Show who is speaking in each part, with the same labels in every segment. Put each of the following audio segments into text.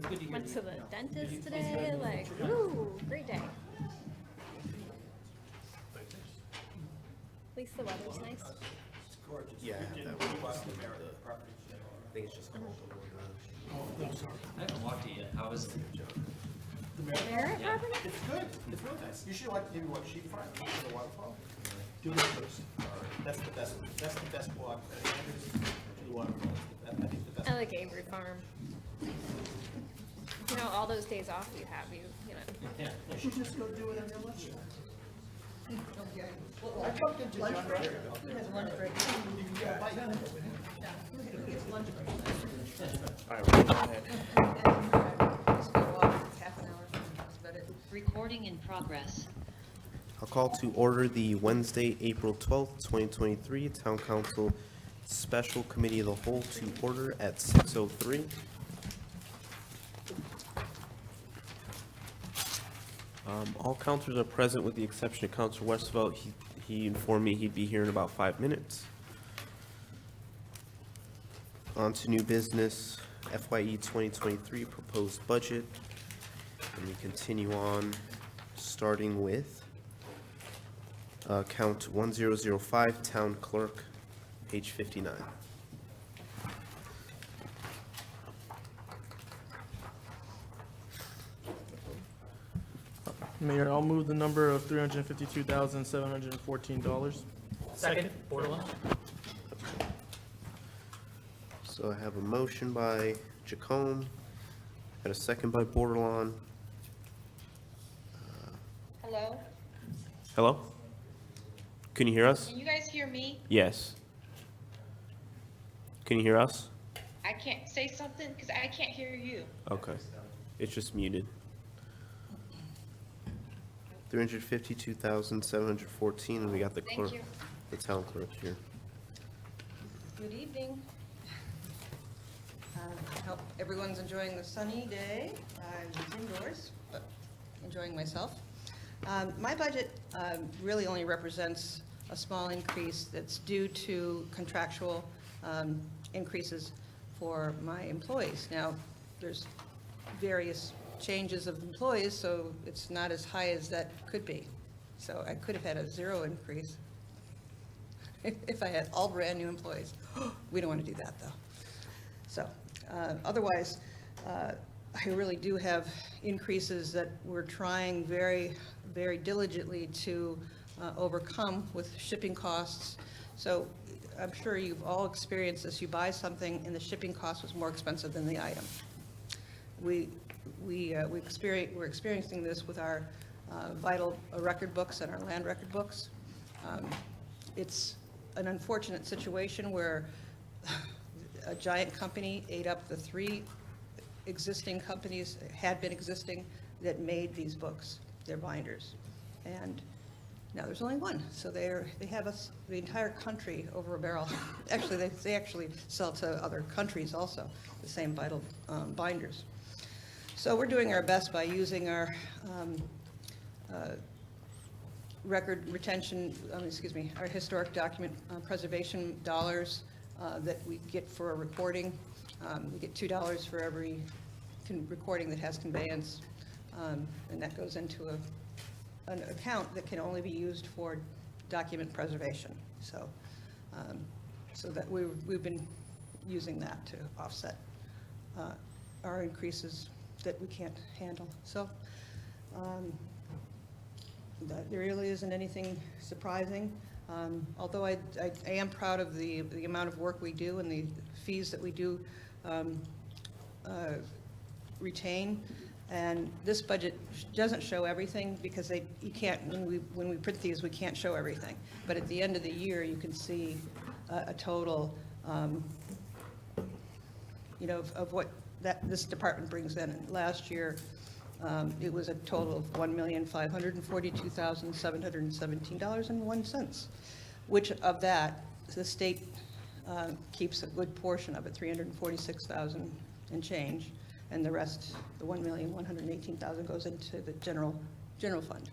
Speaker 1: it's good to hear.
Speaker 2: Went to the
Speaker 1: you know,
Speaker 2: dentist
Speaker 1: you-
Speaker 2: today, like, ooh, great day. At least the weather's nice.
Speaker 1: It's gorgeous.
Speaker 3: Yeah, I have
Speaker 1: You
Speaker 3: that
Speaker 1: didn't
Speaker 3: one.
Speaker 1: walk the American property.
Speaker 3: I think it's just called the
Speaker 1: Oh, I'm sorry.
Speaker 4: I haven't walked it yet. How is it?
Speaker 1: The American.
Speaker 2: Barrett
Speaker 4: Yeah.
Speaker 2: property?
Speaker 1: It's good. It's real nice. You should like maybe watch sheepfront for the waterfall. Do this first. That's the best. That's the best walk. To the waterfall. I think the best.
Speaker 2: I like Avery Farm. You know, all those days off you have, you know.
Speaker 4: Yeah.
Speaker 1: You should just go do it on your lunch. Okay. Well, I bumped into John Ryder. You can get a bite.
Speaker 3: All right, we'll go ahead.
Speaker 5: Half an hour, that's about it.
Speaker 6: Recording in progress.
Speaker 3: I'll call to order the Wednesday, April 12th, 2023 Town Council Special Committee of the Whole to order at 6:03. All councilors are present with the exception of Councilor Westveld. He informed me he'd be here in about 5 minutes. On to new business, FYE 2023 proposed budget. And we continue on, starting with count 1005, Town Clerk, page 59.
Speaker 7: Mayor, I'll move the number of $352,714.
Speaker 4: Second, Borderlands.
Speaker 3: So I have a motion by Jacome, and a second by Bordelon.
Speaker 6: Hello?
Speaker 3: Hello? Can you hear us?
Speaker 6: Can you guys hear me?
Speaker 3: Yes. Can you hear us?
Speaker 6: I can't say something because I can't hear you.
Speaker 3: Okay. It's just muted. 352,714, and we got the
Speaker 6: Thank
Speaker 3: clerk,
Speaker 6: you.
Speaker 3: the town clerk here.
Speaker 5: Good evening. I hope everyone's enjoying the sunny day. I was indoors, but enjoying myself. My budget really only represents a small increase that's due to contractual increases for my employees. Now, there's various changes of employees, so it's not as high as that could be. So I could have had a zero increase if I had all brand-new employees. We don't want to do that, though. So otherwise, I really do have increases that we're trying very, very diligently to overcome with shipping costs. So I'm sure you've all experienced this. You buy something and the shipping cost was more expensive than the item. We're experiencing this with our vital record books and our land record books. It's an unfortunate situation where a giant company ate up the three existing companies, had been existing, that made these books, their binders. And now there's only one, so they have us, the entire country, over a barrel. Actually, they actually sell to other countries also, the same vital binders. So we're doing our best by using our record retention, our historic document preservation dollars that we get for a recording. We get $2 for every recording that has conveyance, and that goes into an account that can only be used for document preservation. So, so that we've been using that to offset our increases that we can't handle. So that there really isn't anything surprising. Although I am proud of the amount of work we do and the fees that we do retain. And this budget doesn't show everything because you can't, when we print these, we can't show everything. But at the end of the year, you can see a total, of what this department brings in. And last year, it was a total of $1,542,717.01, which of that, the state keeps a good portion of it, $346,000 and change, and the rest, the $1,118,000, goes into the general fund.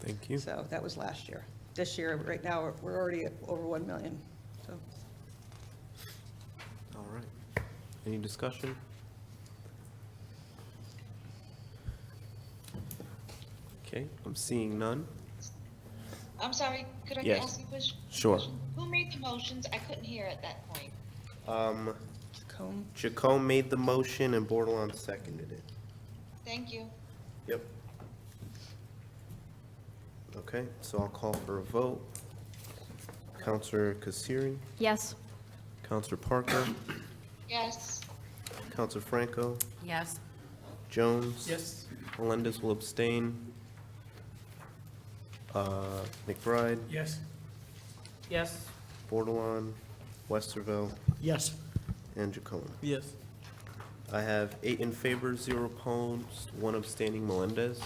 Speaker 3: Thank you.
Speaker 5: So that was last year. This year, right now, we're already at over 1 million. So
Speaker 3: All right. Any discussion? Okay, I'm seeing none.
Speaker 6: I'm sorry, could I
Speaker 3: Yes.
Speaker 6: ask a question?
Speaker 3: Sure.
Speaker 6: Who made the motions? I couldn't hear at that point.
Speaker 5: Comb.
Speaker 3: Jacome made the motion and Bordelon seconded it.
Speaker 6: Thank you.
Speaker 3: Yep. Okay, so I'll call for a vote. Counselor Kasiri,
Speaker 2: Yes.
Speaker 3: Counselor Parker,
Speaker 6: Yes.
Speaker 3: Counselor Franco,
Speaker 8: Yes.
Speaker 3: Jones.
Speaker 1: Yes.
Speaker 3: Melendez will abstain. McBride,
Speaker 1: Yes.
Speaker 7: Yes.
Speaker 3: Bordelon, Westerville,
Speaker 1: Yes.
Speaker 3: and Jacome.
Speaker 7: Yes.
Speaker 3: I have 8 in favor, 0 opposed, 1 abstaining, Melendez.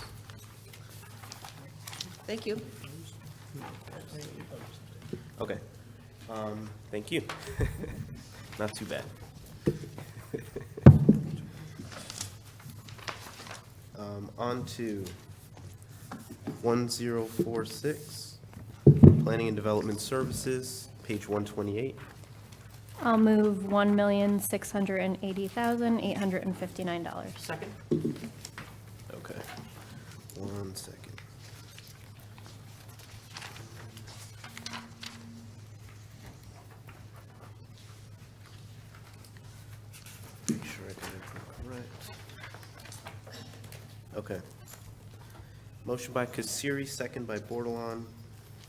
Speaker 5: Thank you.
Speaker 3: Okay, thank you. Not too bad. On to 1046, Planning and Development Services, page 128.
Speaker 2: I'll move $1,680,859.
Speaker 7: Second?
Speaker 3: Okay, 1 second. Make sure I got everything correct. Okay. Motion by Kasiri, second by Bordelon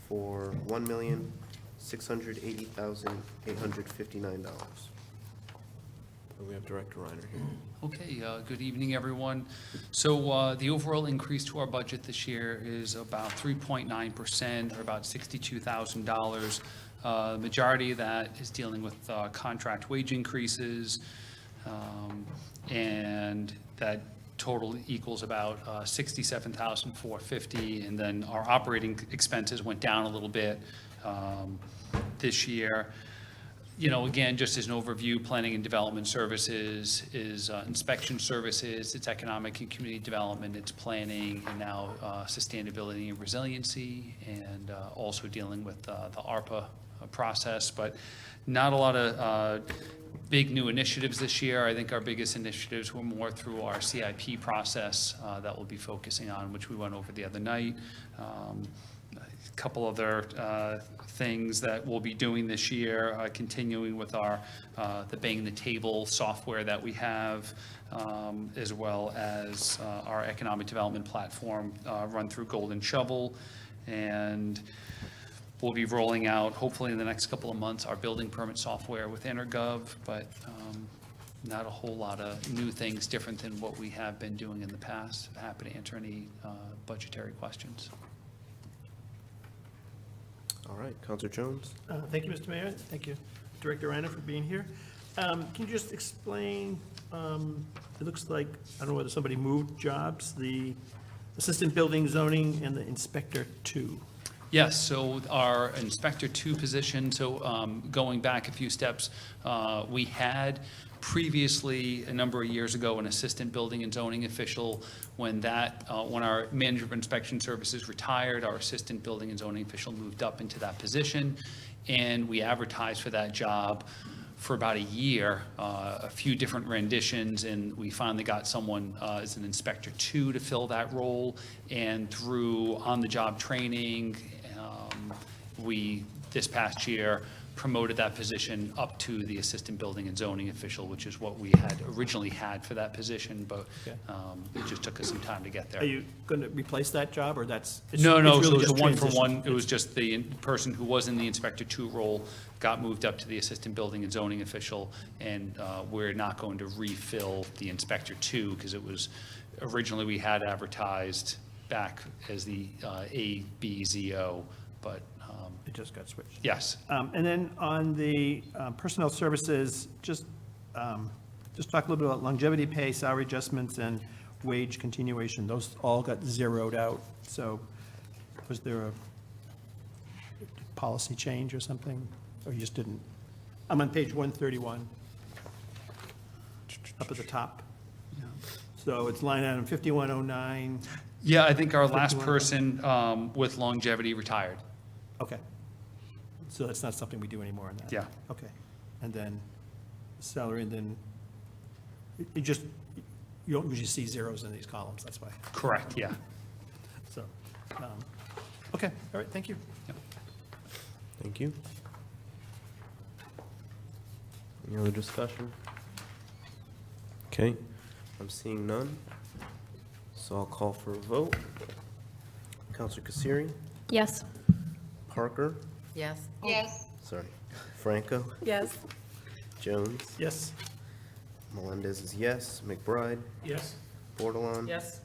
Speaker 3: for $1,680,859. We have Director Reiner here.
Speaker 9: Okay, good evening, everyone. So the overall increase to our budget this year is about 3.9%, or about $62,000. The majority of that is dealing with contract wage increases, and that total equals about $67,450. And then our operating expenses went down a little bit this year. You know, again, just as an overview, planning and development services is inspection services, it's economic and community development, it's planning, and now sustainability and resiliency, and also dealing with the ARPA process, but not a lot of big new initiatives this year. I think our biggest initiatives were more through our CIP process that we'll be focusing on, which we went over the other night. A couple other things that we'll be doing this year, continuing with our the Bang the Table software that we have, as well as our economic development platform run through Golden Shovel. And we'll be rolling out, hopefully in the next couple of months, our building permit software with Intergov, but not a whole lot of new things different than what we have been doing in the past. Happy to answer any budgetary questions.
Speaker 3: All right, Counselor Jones?
Speaker 1: Thank you, Mr. Mayor. Thank you, Director Reiner, for being here. Can you just explain, it looks like, I don't know whether somebody moved jobs, the Assistant Building Zoning and the Inspector 2.
Speaker 9: Yes, so our Inspector 2 position, so going back a few steps, we had previously, a number of years ago, an Assistant Building and Zoning official. When our Manager of Inspection Services retired, our Assistant Building and Zoning official moved up into that position, and we advertised for that job for about a year, a few different renditions, and we finally got someone as an Inspector 2 to fill that role. And through on-the-job training, we, this past year, promoted that position up to the Assistant Building and Zoning official, which is what we had originally had for that position, but
Speaker 1: Okay.
Speaker 9: it just took us some time to get there.
Speaker 1: Are you going to replace that job, or that's?
Speaker 9: No,
Speaker 1: it's
Speaker 9: so
Speaker 1: really
Speaker 9: it was a
Speaker 1: just
Speaker 9: one-for-one.
Speaker 1: transition?
Speaker 9: It was just the person who was in the Inspector 2 role got moved up to the Assistant Building and Zoning official, and we're not going to refill the Inspector 2, because it was, originally we had advertised back as the ABZO, but
Speaker 1: It just got switched.
Speaker 9: yes.
Speaker 1: And then on the personnel services, just talk a little bit about longevity pay, salary adjustments, and wage continuation. Those all got zeroed out. So was there a policy change or something, or you just didn't? I'm on page 131, up at the top. So it's line item 5109.
Speaker 9: Yeah, I think our last
Speaker 1: 51.
Speaker 9: person with longevity retired.
Speaker 1: Okay. So that's not something we do anymore in that?
Speaker 9: Yeah.
Speaker 1: Okay. And then salary, and then you don't usually see zeros in these columns, that's why.
Speaker 9: Correct, yeah.
Speaker 1: So, Okay, all right, thank you.
Speaker 9: Yep.
Speaker 3: Thank you. Any other discussion? Okay, I'm seeing none, so I'll call for a vote. Counselor Kasiri,
Speaker 2: Yes.
Speaker 3: Parker,
Speaker 8: Yes.
Speaker 6: Yes.
Speaker 3: sorry, Franco,
Speaker 8: Yes.
Speaker 3: Jones,
Speaker 1: Yes.
Speaker 3: Melendez is yes, McBride,
Speaker 4: Yes.
Speaker 3: Bordelon,
Speaker 8: Yes.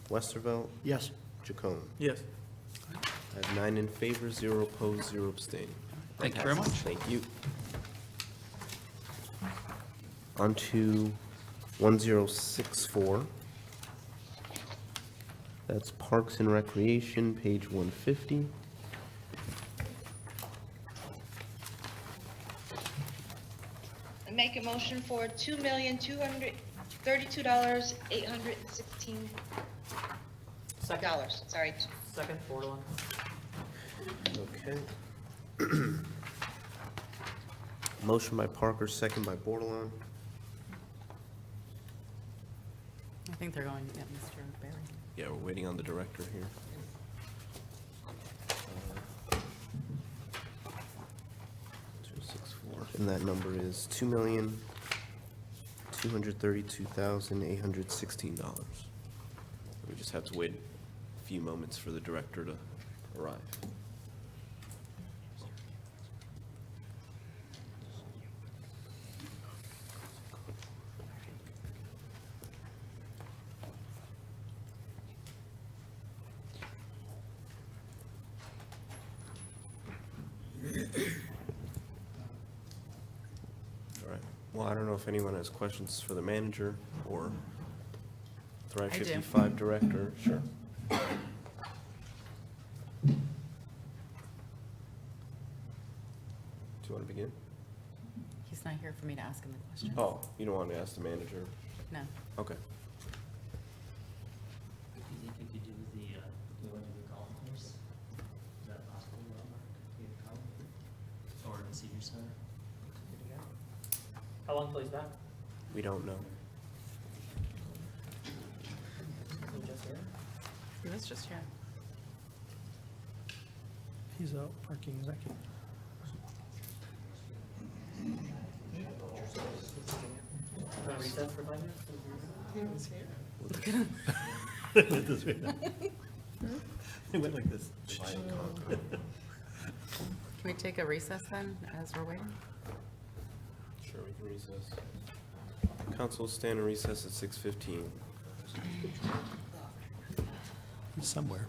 Speaker 3: Westervelt,
Speaker 1: Yes.
Speaker 3: Jacome.
Speaker 7: Yes.
Speaker 3: I have 9 in favor, 0 opposed, 0 abstaining.
Speaker 9: Thank you very much.
Speaker 3: Thank you. On to 1064. That's Parks and Recreation, page 150.
Speaker 6: I make a motion for $2,232,816.
Speaker 4: Second.
Speaker 6: Sorry.
Speaker 4: Second, Bordelon.
Speaker 3: Okay. Motion by Parker, second by Bordelon.
Speaker 8: I think they're going to get Mr. Barry.
Speaker 3: Yeah, we're waiting on the director here. 264, and that number is $2,232,816. We just have to wait a few moments for the director to arrive. All right. Well, I don't know if anyone has questions for the manager or Thrive
Speaker 8: I do.
Speaker 3: 55 director. Sure. Do you want to begin?
Speaker 8: He's not here for me to ask him the question.
Speaker 3: Oh, you don't want to ask the manager?
Speaker 8: No.
Speaker 3: Okay.
Speaker 4: Do you think you could do the, we want to do the golf course? Is that possible, Robert? Or the senior center? How long till he's back?
Speaker 3: We don't know.
Speaker 8: He was just here.
Speaker 1: He's out parking executive.
Speaker 4: Recess for 5 minutes?
Speaker 1: It went like this.
Speaker 8: Can we take a recess then, as we're waiting?
Speaker 3: Sure, we can recess. Council will stand in recess at 6:15.
Speaker 1: He's somewhere.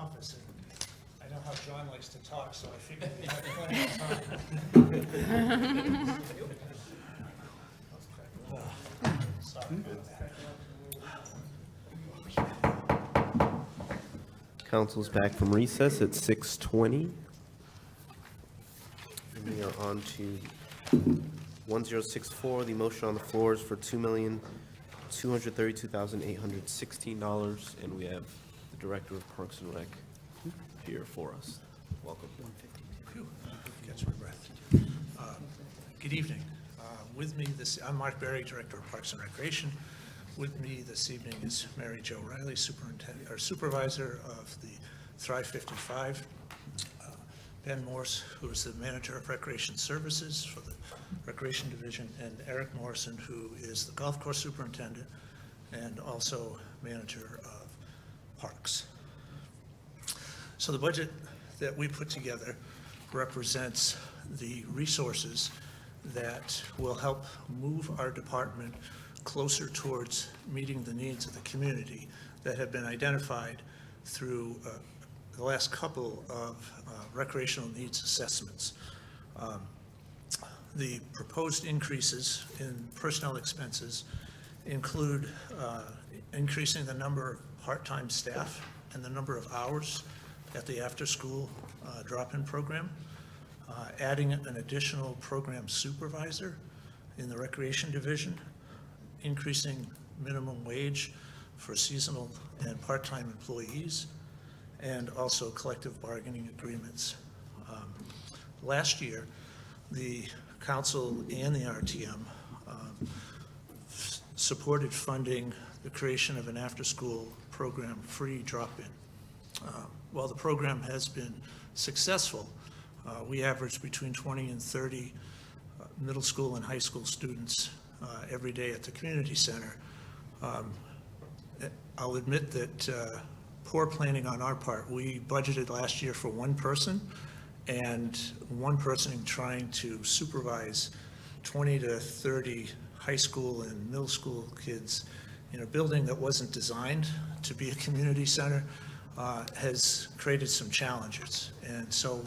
Speaker 10: office, and I know how John likes to talk, so I figured we had plenty of time. Sorry about that.
Speaker 3: Council's back from recess at 6:20. And we are on to 1064. The motion on the floor is for $2,232,816, and we have the Director of Parks and Rec here for us. Welcome.
Speaker 10: Phew, catch my breath. Good evening. With me I'm Mark Berry, Director of Parks and Recreation. With me this evening is Mary Jo Riley, Superintendent, or Supervisor of the Thrive 55. Ben Morse, who is the Manager of Recreation Services for the Recreation Division, and Eric Morrison, who is the Golf Course Superintendent and also Manager of Parks. So the budget that we put together represents the resources that will help move our department closer towards meeting the needs of the community that have been identified through the last couple of recreational needs assessments. The proposed increases in personnel expenses include increasing the number of part-time staff and the number of hours at the after-school drop-in program, adding an additional program supervisor in the Recreation Division, increasing minimum wage for seasonal and part-time employees, and also collective bargaining agreements. Last year, the council and the RTM supported funding the creation of an after-school program, free drop-in. While the program has been successful, we average between 20 and 30 middle school and high school students every day at the community center. I'll admit that poor planning on our part. We budgeted last year for one person, and one person trying to supervise 20 to 30 high school and middle school kids in a building that wasn't designed to be a community center has created some challenges. And so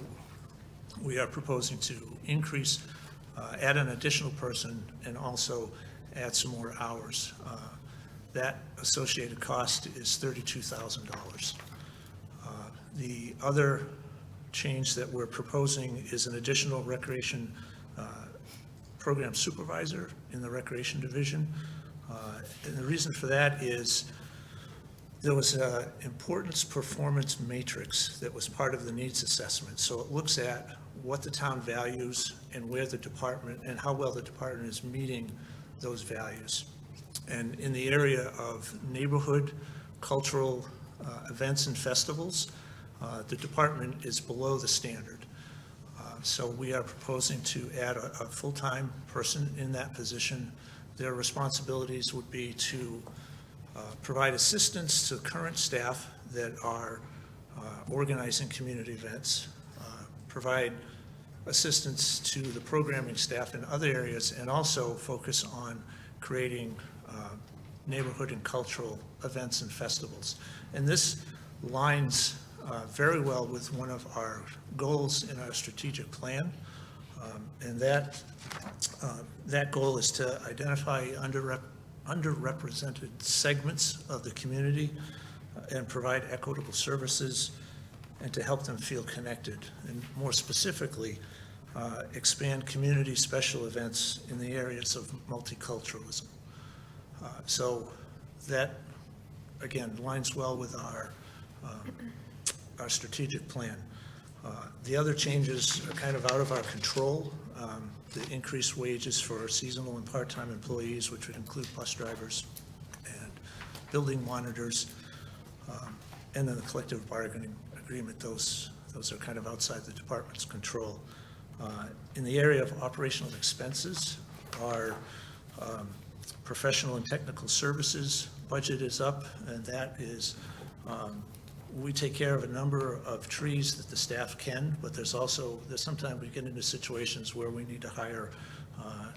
Speaker 10: we are proposing to increase, add an additional person, and also add some more hours. That associated cost is $32,000. The other change that we're proposing is an additional recreation program supervisor in the Recreation Division. And the reason for that is there was an importance performance matrix that was part of the needs assessment. So it looks at what the town values and where the department, and how well the department is meeting those values. And in the area of neighborhood, cultural events and festivals, the department is below the standard. So we are proposing to add a full-time person in that position. Their responsibilities would be to provide assistance to current staff that are organizing community events, provide assistance to the programming staff in other areas, and also focus on creating neighborhood and cultural events and festivals. And this lines very well with one of our goals in our strategic plan. And that goal is to identify underrepresented segments of the community and provide equitable services, and to help them feel connected. And more specifically, expand community special events in the areas of multiculturalism. So that, again, lines well with our strategic plan. The other changes are kind of out of our control. The increased wages for seasonal and part-time employees, which would include bus drivers and building monitors, and then the collective bargaining agreement, those are kind of outside the department's control. In the area of operational expenses, our professional and technical services budget is up, and that is, we take care of a number of trees that the staff can, but there's sometimes we get into situations where we need to hire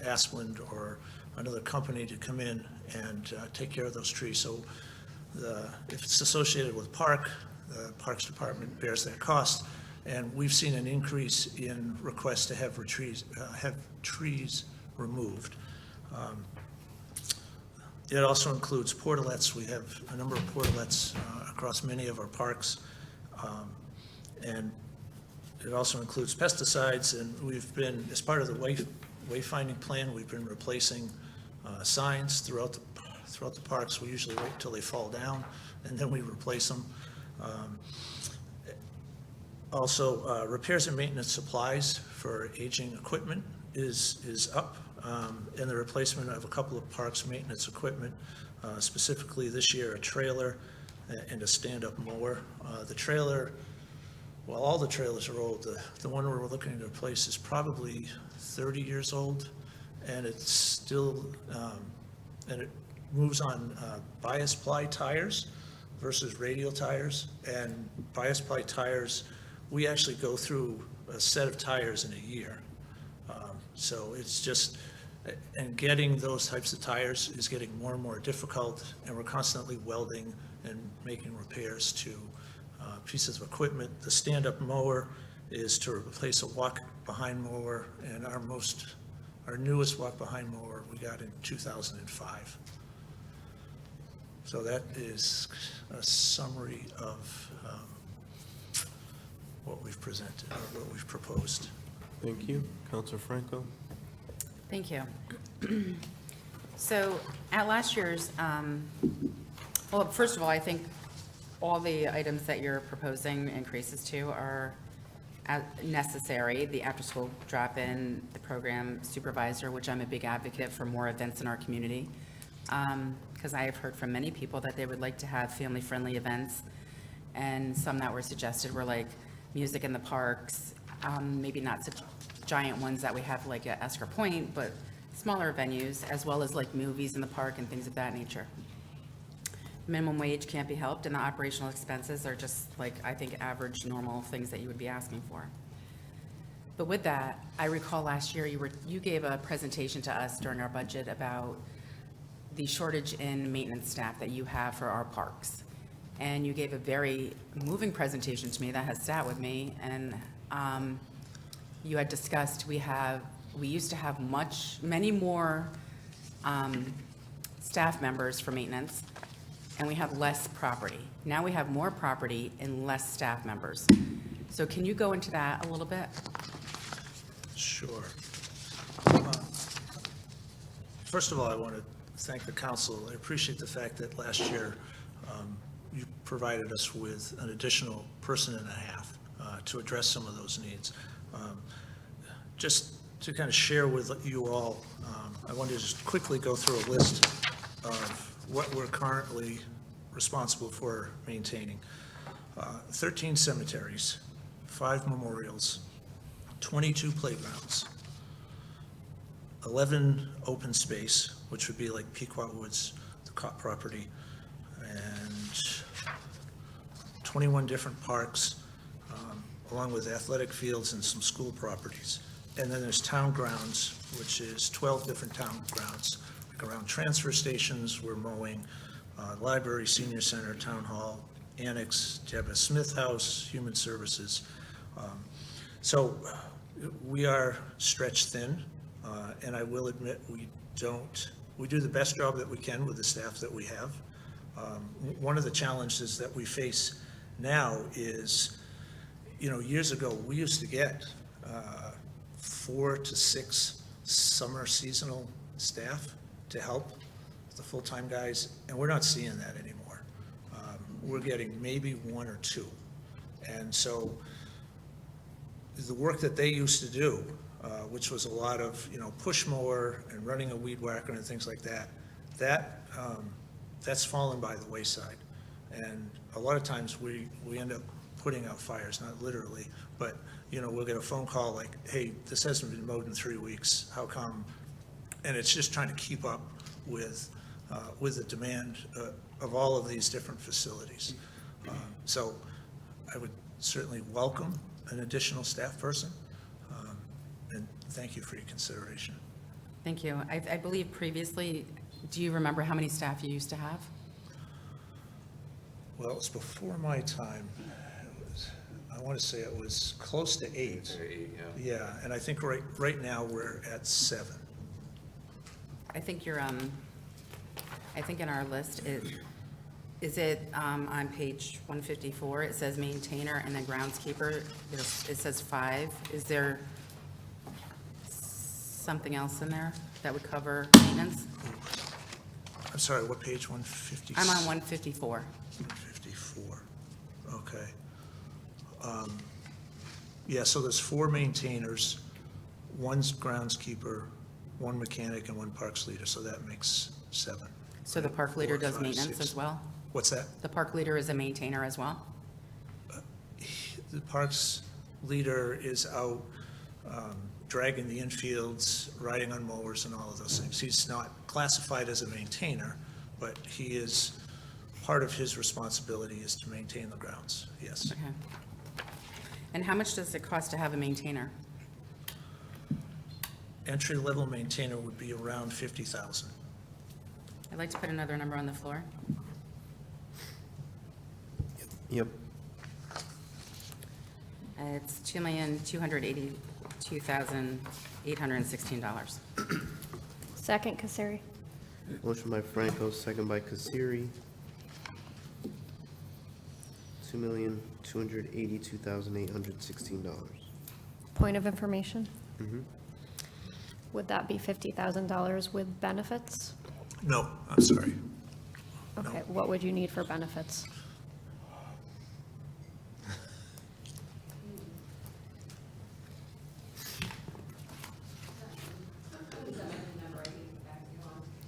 Speaker 10: Asplund or another company to come in and take care of those trees. So if it's associated with park, the Parks Department bears that cost, and we've seen an increase in requests to have trees removed. It also includes portalets. We have a number of portalets across many of our parks, and it also includes pesticides, and we've been, as part of the wayfinding plan, we've been replacing signs throughout the parks. We usually wait till they fall down, and then we replace them. Also, repairs and maintenance supplies for aging equipment is up, and the replacement of a couple of parks' maintenance equipment, specifically this year, a trailer and a stand-up mower. The trailer, well, all the trailers are old. The one we're looking to replace is probably 30 years old, and it's still, and it moves on bias ply tires versus radial tires. And bias ply tires, we actually go through a set of tires in a year. So it's just, and getting those types of tires is getting more and more difficult, and we're constantly welding and making repairs to pieces of equipment. The stand-up mower is to replace a walk-behind mower, and our newest walk-behind mower we got in 2005. So that is a summary of what we've presented, or what we've proposed.
Speaker 3: Thank you. Counselor Franco?
Speaker 8: Thank you. So at last year's, well, first of all, I think all the items that you're proposing increases to are necessary. The after-school drop-in, the program supervisor, which I'm a big advocate for more events in our community, because I have heard from many people that they would like to have family-friendly events, and some that were suggested were like music in the parks, maybe not such giant ones that we have like at Esker Point, but smaller venues, as well as like movies in the park and things of that nature. Minimum wage can't be helped, and the operational expenses are just like, I think, average, normal things that you would be asking for. But with that, I recall last year you gave a presentation to us during our budget about the shortage in maintenance staff that you have for our parks. And you gave a very moving presentation to me that has sat with me, and you had discussed we used to have many more staff members for maintenance, and we have less property. Now we have more property and less staff members. So can you go into that a little bit?
Speaker 10: Sure. First of all, I want to thank the council. I appreciate the fact that last year you provided us with an additional person and a half to address some of those needs. Just to kind of share with you all, I wanted to just quickly go through a list of what we're currently responsible for maintaining. 13 cemeteries, 5 memorials, 22 playgrounds, 11 open space, which would be like Pequot Woods, the Cott property, and 21 different parks, along with athletic fields and some school properties. And then there's town grounds, which is 12 different town grounds. Like around transfer stations, we're mowing, library, senior center, town hall, annex, Jabba Smith House, human services. So we are stretched thin, and I will admit we do the best job that we can with the staff that we have. One of the challenges that we face now is, years ago, we used to get 4 to 6 summer seasonal staff to help the full-time guys, and we're not seeing that anymore. We're getting maybe 1 or 2. And so the work that they used to do, which was a lot of, push mower and running a weed whacker and things like that, that's fallen by the wayside. And a lot of times we end up putting out fires, not literally, but, we'll get a phone call like, hey, this hasn't been mowed in 3 weeks, how come? And it's just trying to keep up with the demand of all of these different facilities. So I would certainly welcome an additional staff person, and thank you for your consideration.
Speaker 8: Thank you. I believe previously, do you remember how many staff you used to have?
Speaker 10: Well, it's before my time. I want to say it was close to 8. Yeah, and I think right now we're at 7.
Speaker 8: I think you're, I think in our list, is it on page 154, it says maintainer and then groundskeeper, it says 5. Is there something else in there that would cover maintenance?
Speaker 10: I'm sorry, what page, 150?
Speaker 8: I'm on 154.
Speaker 10: 154, okay. Yeah, so there's 4 maintainers, 1 groundskeeper, 1 mechanic, and 1 parks leader, so that makes 7.
Speaker 8: So the park leader
Speaker 10: 4,
Speaker 8: does
Speaker 10: 5,
Speaker 8: maintenance
Speaker 10: 6.
Speaker 8: as well?
Speaker 10: What's that?
Speaker 8: The park leader is a maintainer as well?
Speaker 10: The parks leader is out dragging the infields, riding on mowers and all of those things. He's not classified as a maintainer, but he is, part of his responsibility is to maintain the grounds, yes.
Speaker 8: Okay. And how much does it cost to have a maintainer?
Speaker 10: Entry-level maintainer would be around 50,000.
Speaker 8: I'd like to put another number on the floor.
Speaker 3: Yep.
Speaker 8: It's $2,282,816.
Speaker 2: Second, Kasiri.
Speaker 3: Motion by Franco, second by Kasiri. $2,282,816.
Speaker 2: Point of information.
Speaker 3: Mm-hmm.
Speaker 2: Would that be $50,000 with benefits?
Speaker 10: No, I'm sorry.
Speaker 2: Okay, what would you need for benefits?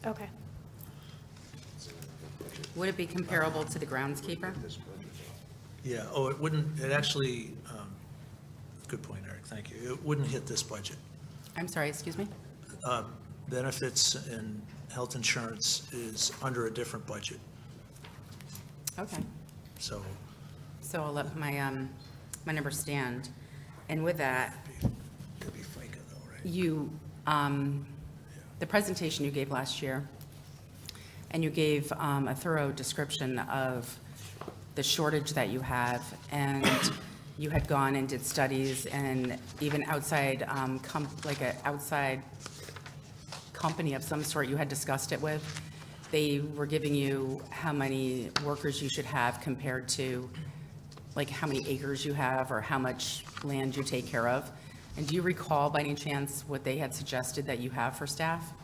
Speaker 2: Okay.
Speaker 8: Would it be comparable to the groundskeeper?
Speaker 10: Yeah, oh, it wouldn't, it actually, good point, Eric, thank you. It wouldn't hit this budget.
Speaker 8: I'm sorry, excuse me?
Speaker 10: Benefits and health insurance is under a different budget,
Speaker 8: Okay.
Speaker 10: so.
Speaker 8: So I'll let my, my number stand. And with that,
Speaker 10: Could be FICA though, right?
Speaker 8: you, the presentation you gave last year, and you gave a thorough description of the shortage that you have, and you had gone and did studies, and even outside, like an outside company of some sort you had discussed it with, they were giving you how many workers you should have compared to, like, how many acres you have or how much land you take care of. And do you recall by any chance what they had suggested that you have for staff?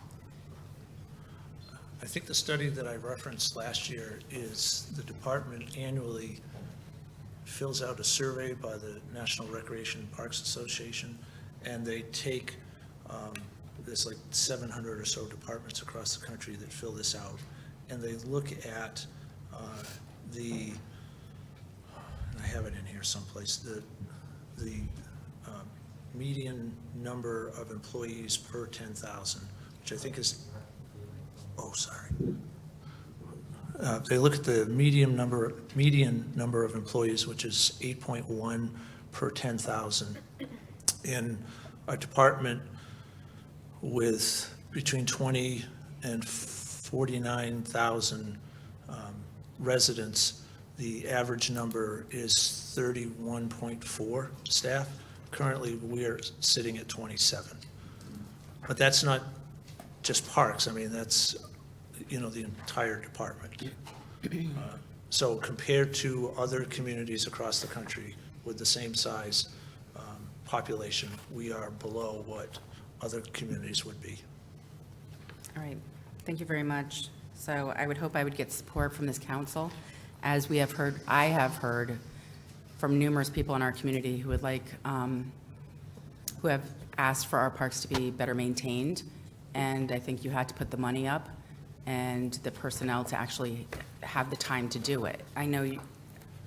Speaker 10: I think the study that I referenced last year is the department annually fills out a survey by the National Recreation and Parks Association, and they take, there's like 700 or so departments across the country that fill this out, and they look at and I have it in here someplace, the median number of employees per 10,000, which I think is, oh, sorry. They look at the median number of employees, which is 8.1 per 10,000. In a department with between 20 and 49,000 residents, the average number is 31.4 staff. Currently, we are sitting at 27. But that's not just parks. I mean, that's, you know, the entire department. So compared to other communities across the country with the same size population, we are below what other communities would be.
Speaker 8: All right, thank you very much. So I would hope I would get support from this council, as we have heard, I have heard from numerous people in our community who would like, who have asked for our parks to be better maintained. And I think you had to put the money up and the personnel to actually have the time to do it. I know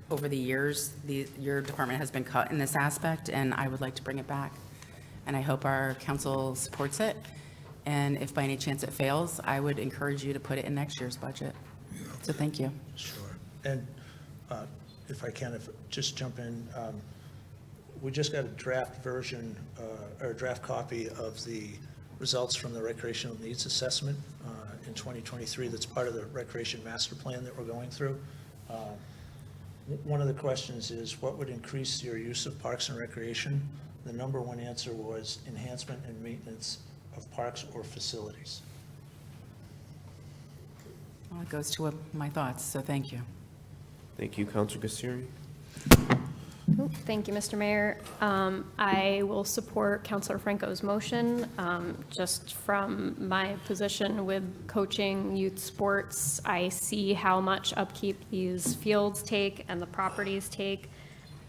Speaker 8: over the years, your department has been cut in this aspect, and I would like to bring it back. And I hope our council supports it. And if by any chance it fails, I would encourage you to put it in next year's budget. So thank you.
Speaker 10: Sure. And if I can, just jump in, we just got a draft version, or a draft copy of the results from the recreational needs assessment in 2023. That's part of the recreation master plan that we're going through. one of the questions is, what would increase your use of parks and recreation? The number one answer was enhancement and maintenance of parks or facilities.
Speaker 8: Well, it goes to my thoughts, so thank you.
Speaker 3: Thank you, Counselor Kassiri.
Speaker 2: Thank you, Mr. Mayor. I will support Counselor Franco's motion. Just from my position with coaching youth sports, I see how much upkeep these fields take and the properties take.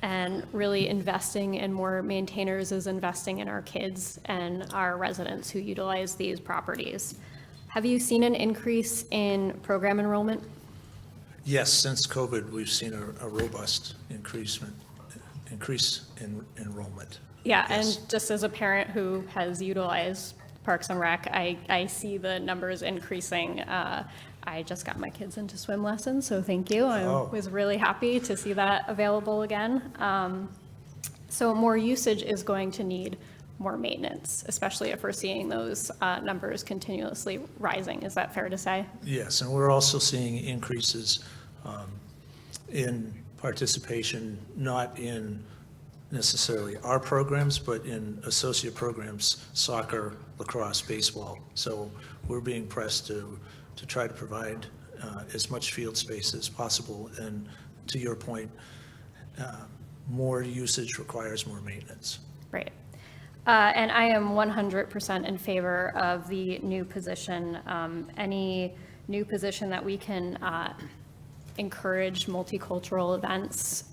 Speaker 2: And really investing in more maintainers is investing in our kids and our residents who utilize these properties. Have you seen an increase in program enrollment?
Speaker 10: Yes, since COVID, we've seen a robust increase in enrollment.
Speaker 2: Yeah,
Speaker 10: Yes.
Speaker 2: and just as a parent who has utilized Parks and Rec, I see the numbers increasing. I just got my kids into swim lessons, so thank you. I
Speaker 10: Oh.
Speaker 2: was really happy to see that available again. So more usage is going to need more maintenance, especially if we're seeing those numbers continuously rising. Is that fair to say?
Speaker 10: Yes, and we're also seeing increases in participation, not in necessarily our programs, but in associate programs, soccer, lacrosse, baseball. So we're being pressed to try to provide as much field space as possible. And to your point, more usage requires more maintenance.
Speaker 2: Right. And I am 100% in favor of the new position. Any new position that we can encourage multicultural events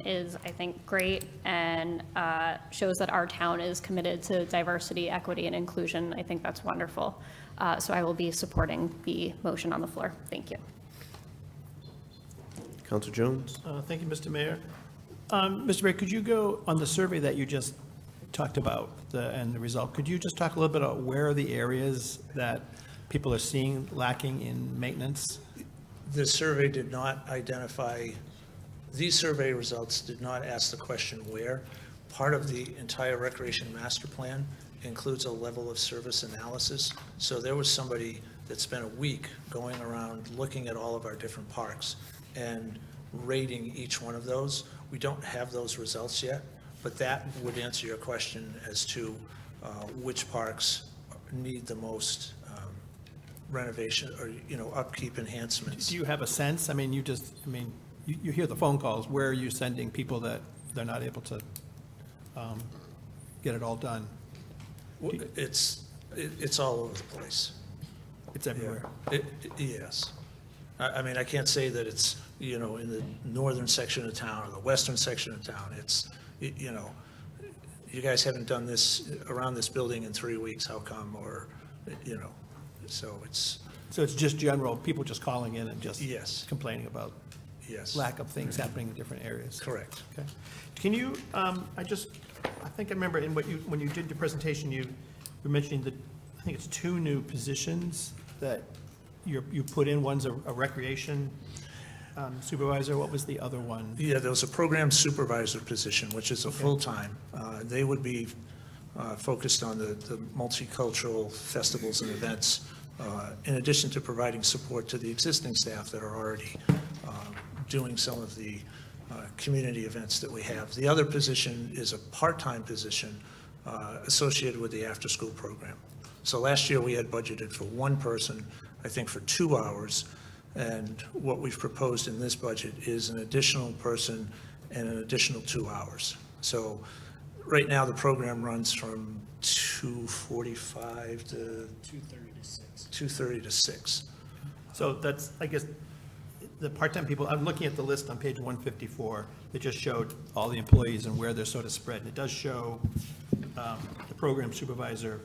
Speaker 2: is, I think, great, and shows that our town is committed to diversity, equity, and inclusion. I think that's wonderful. So I will be supporting the motion on the floor. Thank you.
Speaker 3: Counselor Jones.
Speaker 1: Thank you, Mr. Mayor. Mr. Mayor, could you go on the survey that you just talked about and the result? Could you just talk a little bit about where are the areas that people are seeing lacking in maintenance?
Speaker 10: The survey did not identify, these survey results did not ask the question where. Part of the entire recreation master plan includes a level of service analysis. So there was somebody that spent a week going around looking at all of our different parks and rating each one of those. We don't have those results yet, but that would answer your question as to which parks need the most renovation or, upkeep enhancements.
Speaker 1: Do you have a sense? I mean, you hear the phone calls. Where are you sending people that they're not able to get it all done?
Speaker 10: It's all over the place.
Speaker 1: It's everywhere.
Speaker 10: Yes. I mean, I can't say that it's, in the northern section of town or the western section of town. It's, you guys haven't done this around this building in 3 weeks, how come? Or, so it's.
Speaker 1: So it's just general, people just calling in and just
Speaker 10: Yes.
Speaker 1: complaining about
Speaker 10: Yes.
Speaker 1: lack of things happening in different areas?
Speaker 10: Correct.
Speaker 1: Okay. Can you, I think I remember when you did your presentation, you were mentioning that, I think it's 2 new positions that you put in. One's a recreation supervisor. What was the other one?
Speaker 10: Yeah, there was a program supervisor position, which is a full-time. They would be focused on the multicultural festivals and events, in addition to providing support to the existing staff that are already doing some of the community events that we have. The other position is a part-time position associated with the after-school program. So last year, we had budgeted for 1 person, I think for 2 hours, and what we've proposed in this budget is an additional person and an additional 2 hours. So right now, the program runs from 2:45 to 2:30 to 6.
Speaker 1: So that's, I guess, the part-time people, I'm looking at the list on page 154, that just showed all the employees and where they're sort of spread. And it does show the program supervisor,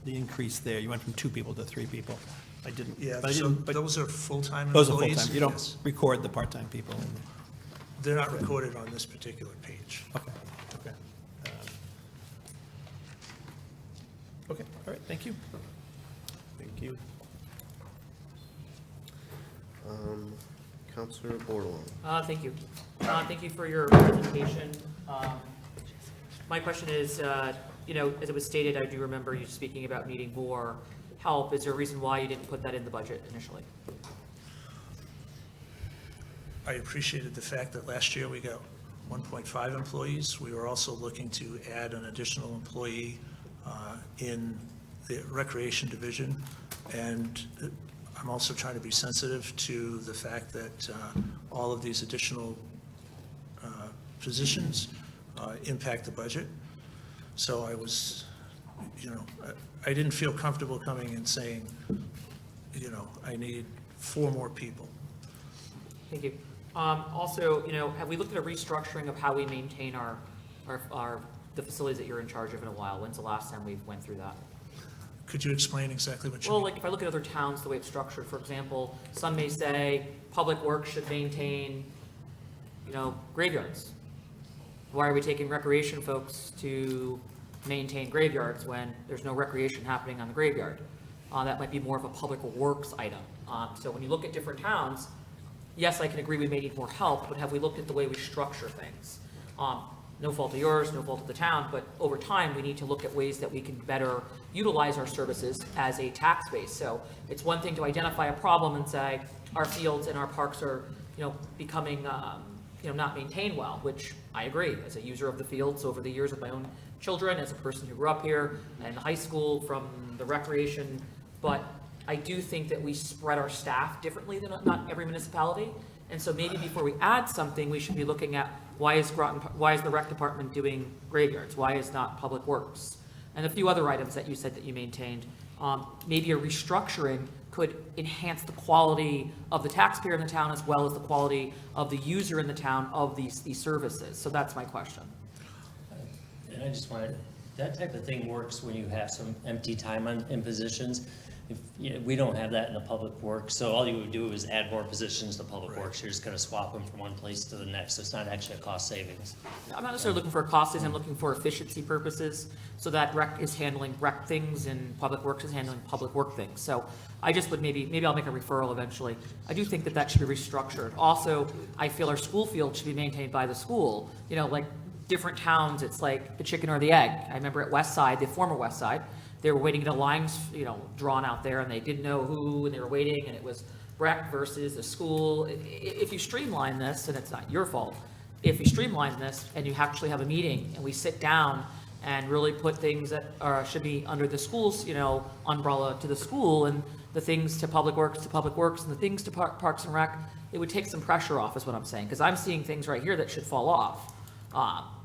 Speaker 1: the increase there. You went from 2 people to 3 people. I didn't.
Speaker 10: Yeah,
Speaker 1: but I
Speaker 10: so
Speaker 1: didn't- but
Speaker 10: those are full-time
Speaker 1: Those
Speaker 10: employees?
Speaker 1: are full-time. You don't
Speaker 10: Yes.
Speaker 1: record the part-time people.
Speaker 10: They're not recorded on this particular page.
Speaker 1: Okay, okay. Okay, all right, thank you.
Speaker 3: Thank you. Counselor Bordelon.
Speaker 4: Thank you. Thank you for your presentation. My question is, as it was stated, I do remember you speaking about needing more help. Is there a reason why you didn't put that in the budget initially?
Speaker 10: I appreciated the fact that last year we got 1.5 employees. We were also looking to add an additional employee in the recreation division. And I'm also trying to be sensitive to the fact that all of these additional positions impact the budget. So I was, I didn't feel comfortable coming and saying, I need 4 more people.
Speaker 4: Thank you. Also, have we looked at a restructuring of how we maintain the facilities that you're in charge of in a while? When's the last time we went through that?
Speaker 10: Could you explain exactly what you
Speaker 4: Well,
Speaker 10: mean?
Speaker 4: like if I look at other towns, the way it's structured, for example, some may say Public Works should maintain, graveyards. Why are we taking recreation folks to maintain graveyards when there's no recreation happening on the graveyard? That might be more of a Public Works item. So when you look at different towns, yes, I can agree we may need more help, but have we looked at the way we structure things? No fault of yours, no fault of the town, but over time, we need to look at ways that we can better utilize our services as a tax base. So it's one thing to identify a problem and say, our fields and our parks are, becoming, not maintained well, which I agree. As a user of the fields over the years of my own children, as a person who grew up here, and high school from the recreation, but I do think that we spread our staff differently than not every municipality. And so maybe before we add something, we should be looking at why is the rec department doing graveyards? Why is not Public Works? And a few other items that you said that you maintained. Maybe a restructuring could enhance the quality of the taxpayer in the town as well as the quality of the user in the town of these services. So that's my question.
Speaker 11: And I just wanted, that type of thing works when you have some empty time in positions. If we don't have that in the Public Works, so all you would do is add more positions to Public Works. You're just going to swap them from one place to the next. So it's not actually a cost savings.
Speaker 4: I'm not necessarily looking for cost savings, I'm looking for efficiency purposes, so that rec is handling rec things and Public Works is handling public work things. So I just would maybe I'll make a referral eventually. I do think that should be restructured. Also, I feel our school field should be maintained by the school. Like different towns, it's like the chicken or the egg. I remember at West Side, the former West Side, they were waiting to get lines, drawn out there, and they didn't know who, and they were waiting, and it was rec versus the school. If you streamline this, and it's not your fault, if you streamline this and you actually have a meeting and we sit down and really put things that should be under the school's, umbrella to the school, and the things to Public Works, and the things to Parks and Rec, it would take some pressure off, is what I'm saying, because I'm seeing things right here that should fall off,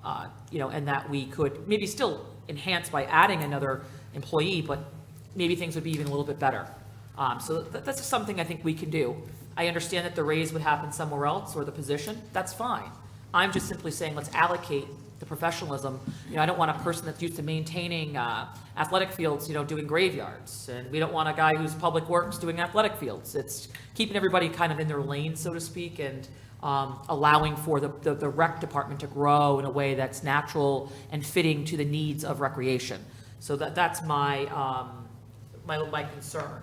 Speaker 4: and that we could maybe still enhance by adding another employee, but maybe things would be even a little bit better. So that's just something I think we can do. I understand that the raise would happen somewhere else, or the position, that's fine. I'm just simply saying, let's allocate the professionalism. I don't want a person that's used to maintaining athletic fields, doing graveyards. And we don't want a guy who's Public Works doing athletic fields. It's keeping everybody kind of in their lane, so to speak, and allowing for the rec department to grow in a way that's natural and fitting to the needs of recreation. So that's my concern.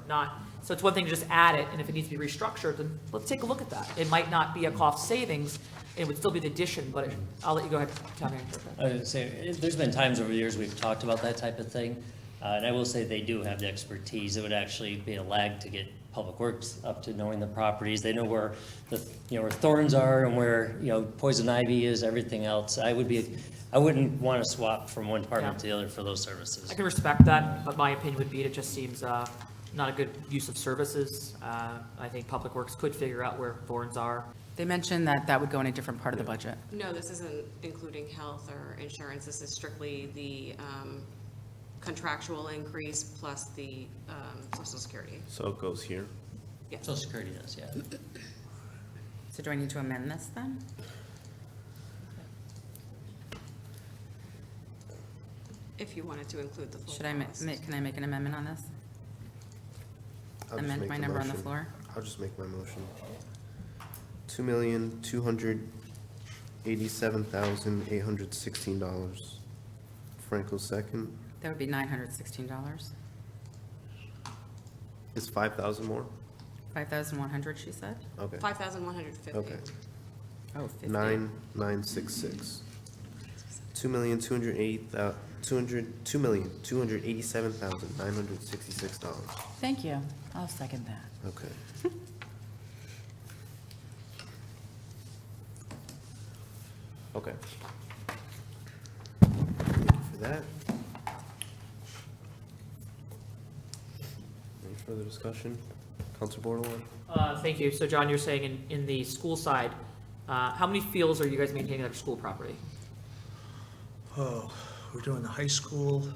Speaker 4: So it's one thing to just add it, and if it needs to be restructured, then let's take a look at that. It might not be a cost savings, it would still be the addition, but I'll let you go ahead, Tommy.
Speaker 11: I would say, there's been times over the years we've talked about that type of thing, and I will say they do have the expertise. It would actually be a lag to get Public Works up to knowing the properties. They know where where thorns are and where, poison ivy is, everything else. I wouldn't want to swap from one department to the other for those services.
Speaker 4: I can respect that, but my opinion would be it just seems not a good use of services. I think Public Works could figure out where thorns are.
Speaker 8: They mentioned that would go in a different part of the budget.
Speaker 12: No, this isn't including health or insurance. This is strictly the contractual increase plus the Social Security.
Speaker 3: So it goes here.
Speaker 12: Yeah.
Speaker 11: Social Security does, yeah.
Speaker 8: So do I need to amend this then?
Speaker 12: If you wanted to include the full
Speaker 8: Should I
Speaker 12: cost.
Speaker 8: can I make an amendment on this?
Speaker 3: I'll just
Speaker 8: Amend
Speaker 3: make
Speaker 8: my
Speaker 3: the
Speaker 8: number on the
Speaker 3: motion.
Speaker 8: floor?
Speaker 3: I'll just make my motion. $2,287,816. Franco second.
Speaker 8: That would be $916.
Speaker 3: Is 5,000 more?
Speaker 8: 5,100, she said?
Speaker 3: Okay.
Speaker 12: 5,150.
Speaker 3: Okay.
Speaker 8: Oh, 50.
Speaker 3: 9,966. $2,287,966.
Speaker 8: Thank you. I'll second that.
Speaker 3: Okay. Okay. For that. Any further discussion? Counselor Bordelon?
Speaker 4: Thank you. So John, you're saying in the school side, how many fields are you guys maintaining at your school property?
Speaker 10: Oh, we're doing the high school.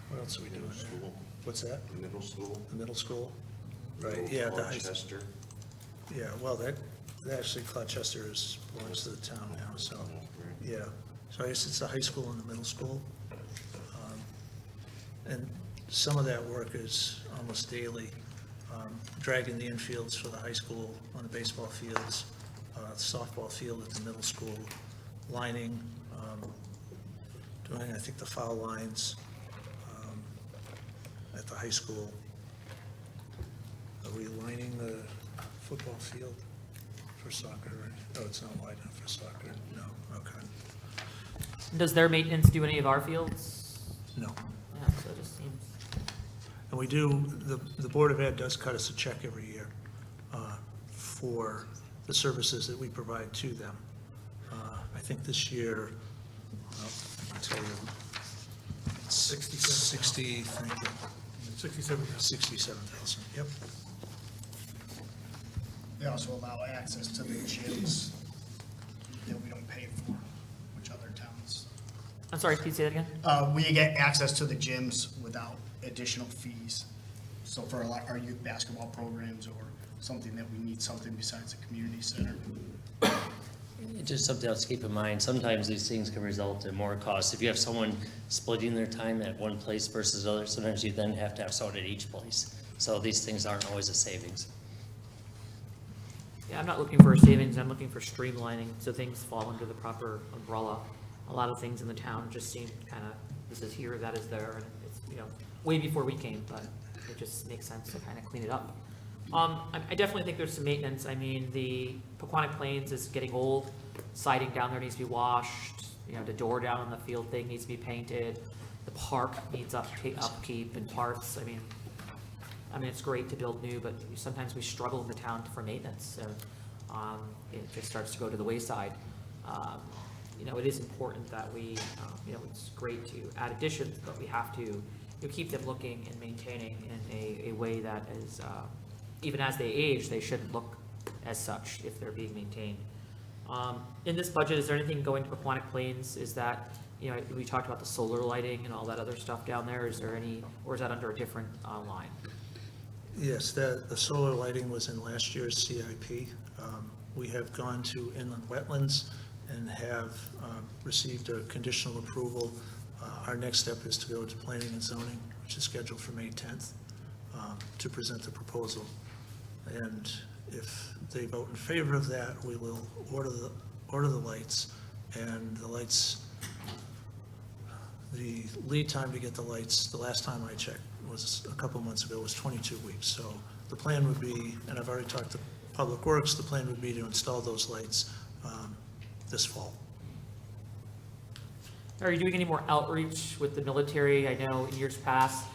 Speaker 10: What else are we doing there? What's that?
Speaker 13: Middle school.
Speaker 10: The middle school? Right, yeah, the high.
Speaker 13: Chester.
Speaker 10: Yeah, well, that actually, Gloucester belongs to the town now, so, yeah. So I guess it's the high school and the middle school. And some of that work is almost daily, dragging the infields for the high school on the baseball fields, softball field at the middle school, lining, doing, I think, the foul lines at the high school. Are we lining the football field for soccer? Oh, it's not wide enough for soccer. No, okay.
Speaker 4: Does their maintenance do any of our fields?
Speaker 10: No.
Speaker 4: Yeah, so it just seems.
Speaker 10: And we do, the Board of Ed does cut us a check every year for the services that we provide to them. I think this year, I'll tell you, 60, thank you. 67,000, yep.
Speaker 14: They also allow access to the gyms that we don't pay for, which other towns.
Speaker 4: I'm sorry, can you say that again?
Speaker 14: We get access to the gyms without additional fees. So for our youth basketball programs or something that we need something besides a community center.
Speaker 11: Just something else to keep in mind, sometimes these things can result in more costs. If you have someone splitting their time at one place versus other, sometimes you then have to have someone at each place. So these things aren't always a savings.
Speaker 4: Yeah, I'm not looking for savings, I'm looking for streamlining, so things fall under the proper umbrella. A lot of things in the town just seem kind of, this is here, that is there, and it's, way before we came, but it just makes sense to kind of clean it up. I definitely think there's some maintenance. I mean, the Pequannock Plains is getting old, siding down there needs to be washed, the door down on the field thing needs to be painted, the park needs upkeep and parts. I mean, it's great to build new, but sometimes we struggle in the town for maintenance, so it just starts to go to the wayside. It is important that we, it's great to add additions, but we have to keep them looking and maintaining in a way that is, even as they age, they shouldn't look as such if they're being maintained. In this budget, is there anything going to Pequannock Plains? Is that, we talked about the solar lighting and all that other stuff down there. Is there any, or is that under a different line?
Speaker 10: Yes, the solar lighting was in last year's CIP. We have gone to inland wetlands and have received a conditional approval. Our next step is to go to planning and zoning, which is scheduled for May 10th, to present the proposal. And if they vote in favor of that, we will order the lights, and the lights, the lead time to get the lights, the last time I checked was a couple months ago, was 22 weeks. So the plan would be, and I've already talked to Public Works, the plan would be to install those lights this fall.
Speaker 4: Are you doing any more outreach with the military? I know in years past,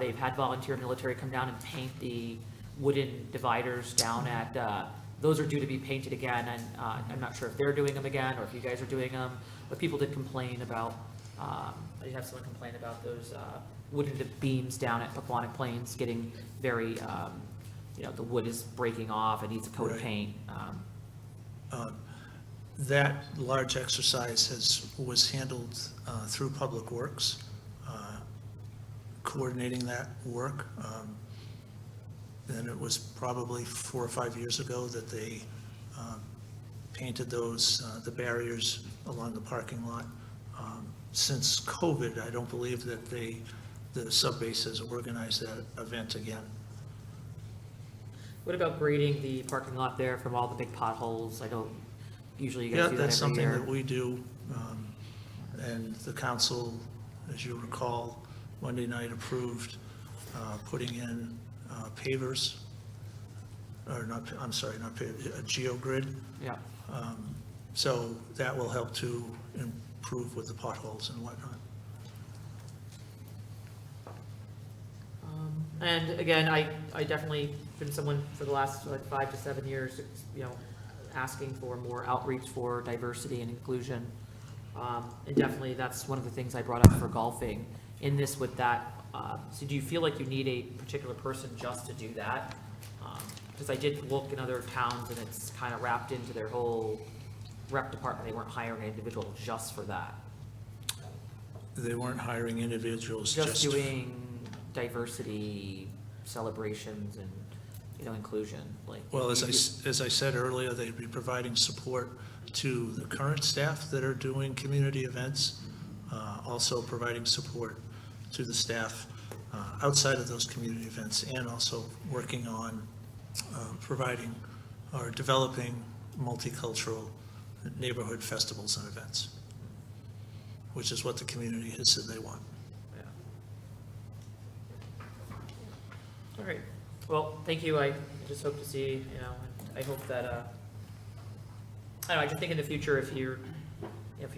Speaker 4: they've had volunteer military come down and paint the wooden dividers down at, those are due to be painted again, and I'm not sure if they're doing them again or if you guys are doing them, but people did complain about, I did have someone complain about those wooden beams down at Pequannock Plains getting very, the wood is breaking off, it needs a coat of paint.
Speaker 10: That large exercise was handled through Public Works, coordinating that work. And it was probably 4 or 5 years ago that they painted those, the barriers along the parking lot. Since COVID, I don't believe that the sub-base has organized that event again.
Speaker 4: What about grading the parking lot there from all the big potholes? I know usually you guys do that every year.
Speaker 10: Yeah, that's something that we do. And the council, as you recall, Monday night approved putting in pavers, or not, I'm sorry, not pavers, a geogrid.
Speaker 4: Yeah.
Speaker 10: So that will help to improve with the potholes and whatnot.
Speaker 4: And again, I definitely been someone for the last 5 to 7 years, asking for more outreach for diversity and inclusion. And definitely, that's one of the things I brought up for golfing. In this with that, so do you feel like you need a particular person just to do that? Because I did look in other towns and it's kind of wrapped into their whole rec department. They weren't hiring an individual just for that.
Speaker 10: They weren't hiring individuals
Speaker 4: Just doing diversity celebrations and, inclusion, like.
Speaker 10: Well, as I said earlier, they'd be providing support to the current staff that are doing community events, also providing support to the staff outside of those community events, and also working on providing or developing multicultural neighborhood festivals and events, which is what the community has said they want.
Speaker 4: Yeah. All right. Well, thank you. I just hope to see, I hope that, I don't know, I just think in the future, if you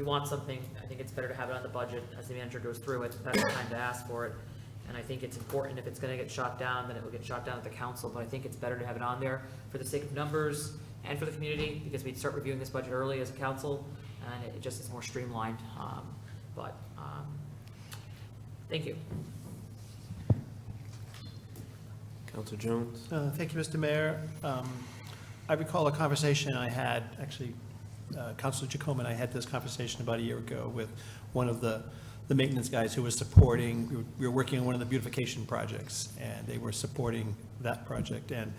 Speaker 4: want something, I think it's better to have it on the budget as the manager goes through it. That's the time to ask for it. And I think it's important, if it's going to get shot down, then it will get shot down at the council. But I think it's better to have it on there for the sake of numbers and for the community, because we'd start reviewing this budget early as a council, and it just is more streamlined. Thank you.
Speaker 3: Counselor Jones?
Speaker 1: Thank you, Mr. Mayor. I recall a conversation I had, actually, Councilor Jacome and I had this conversation about a year ago with one of the maintenance guys who was supporting, we were working on one of the beautification projects, and they were supporting that project. And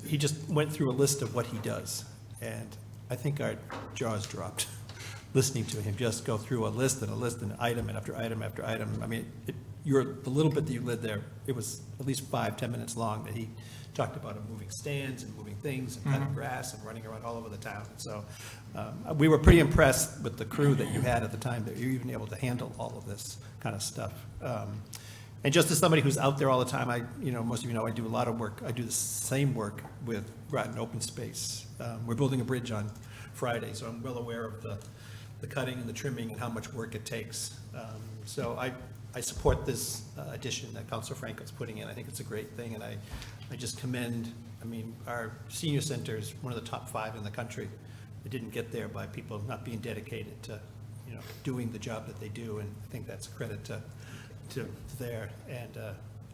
Speaker 1: he just went through a list of what he does. And I think our jaws dropped listening to him just go through a list and item after item after item. I mean, the little bit that you led there, it was at least 5-10 minutes long that he talked about him moving stands and moving things and cutting grass and running around all over the town. And so we were pretty impressed with the crew that you had at the time, that you're even able to handle all of this kind of stuff. And just as somebody who's out there all the time, most of you know, I do a lot of work. I do the same work with Groton Open Space. We're building a bridge on Friday, so I'm well aware of the cutting and the trimming and how much work it takes. So I support this addition that Councilor Franco's putting in. I think it's a great thing, and I just commend, our senior center is one of the top 5 in the country. It didn't get there by people not being dedicated to, doing the job that they do, and I think that's a credit to there.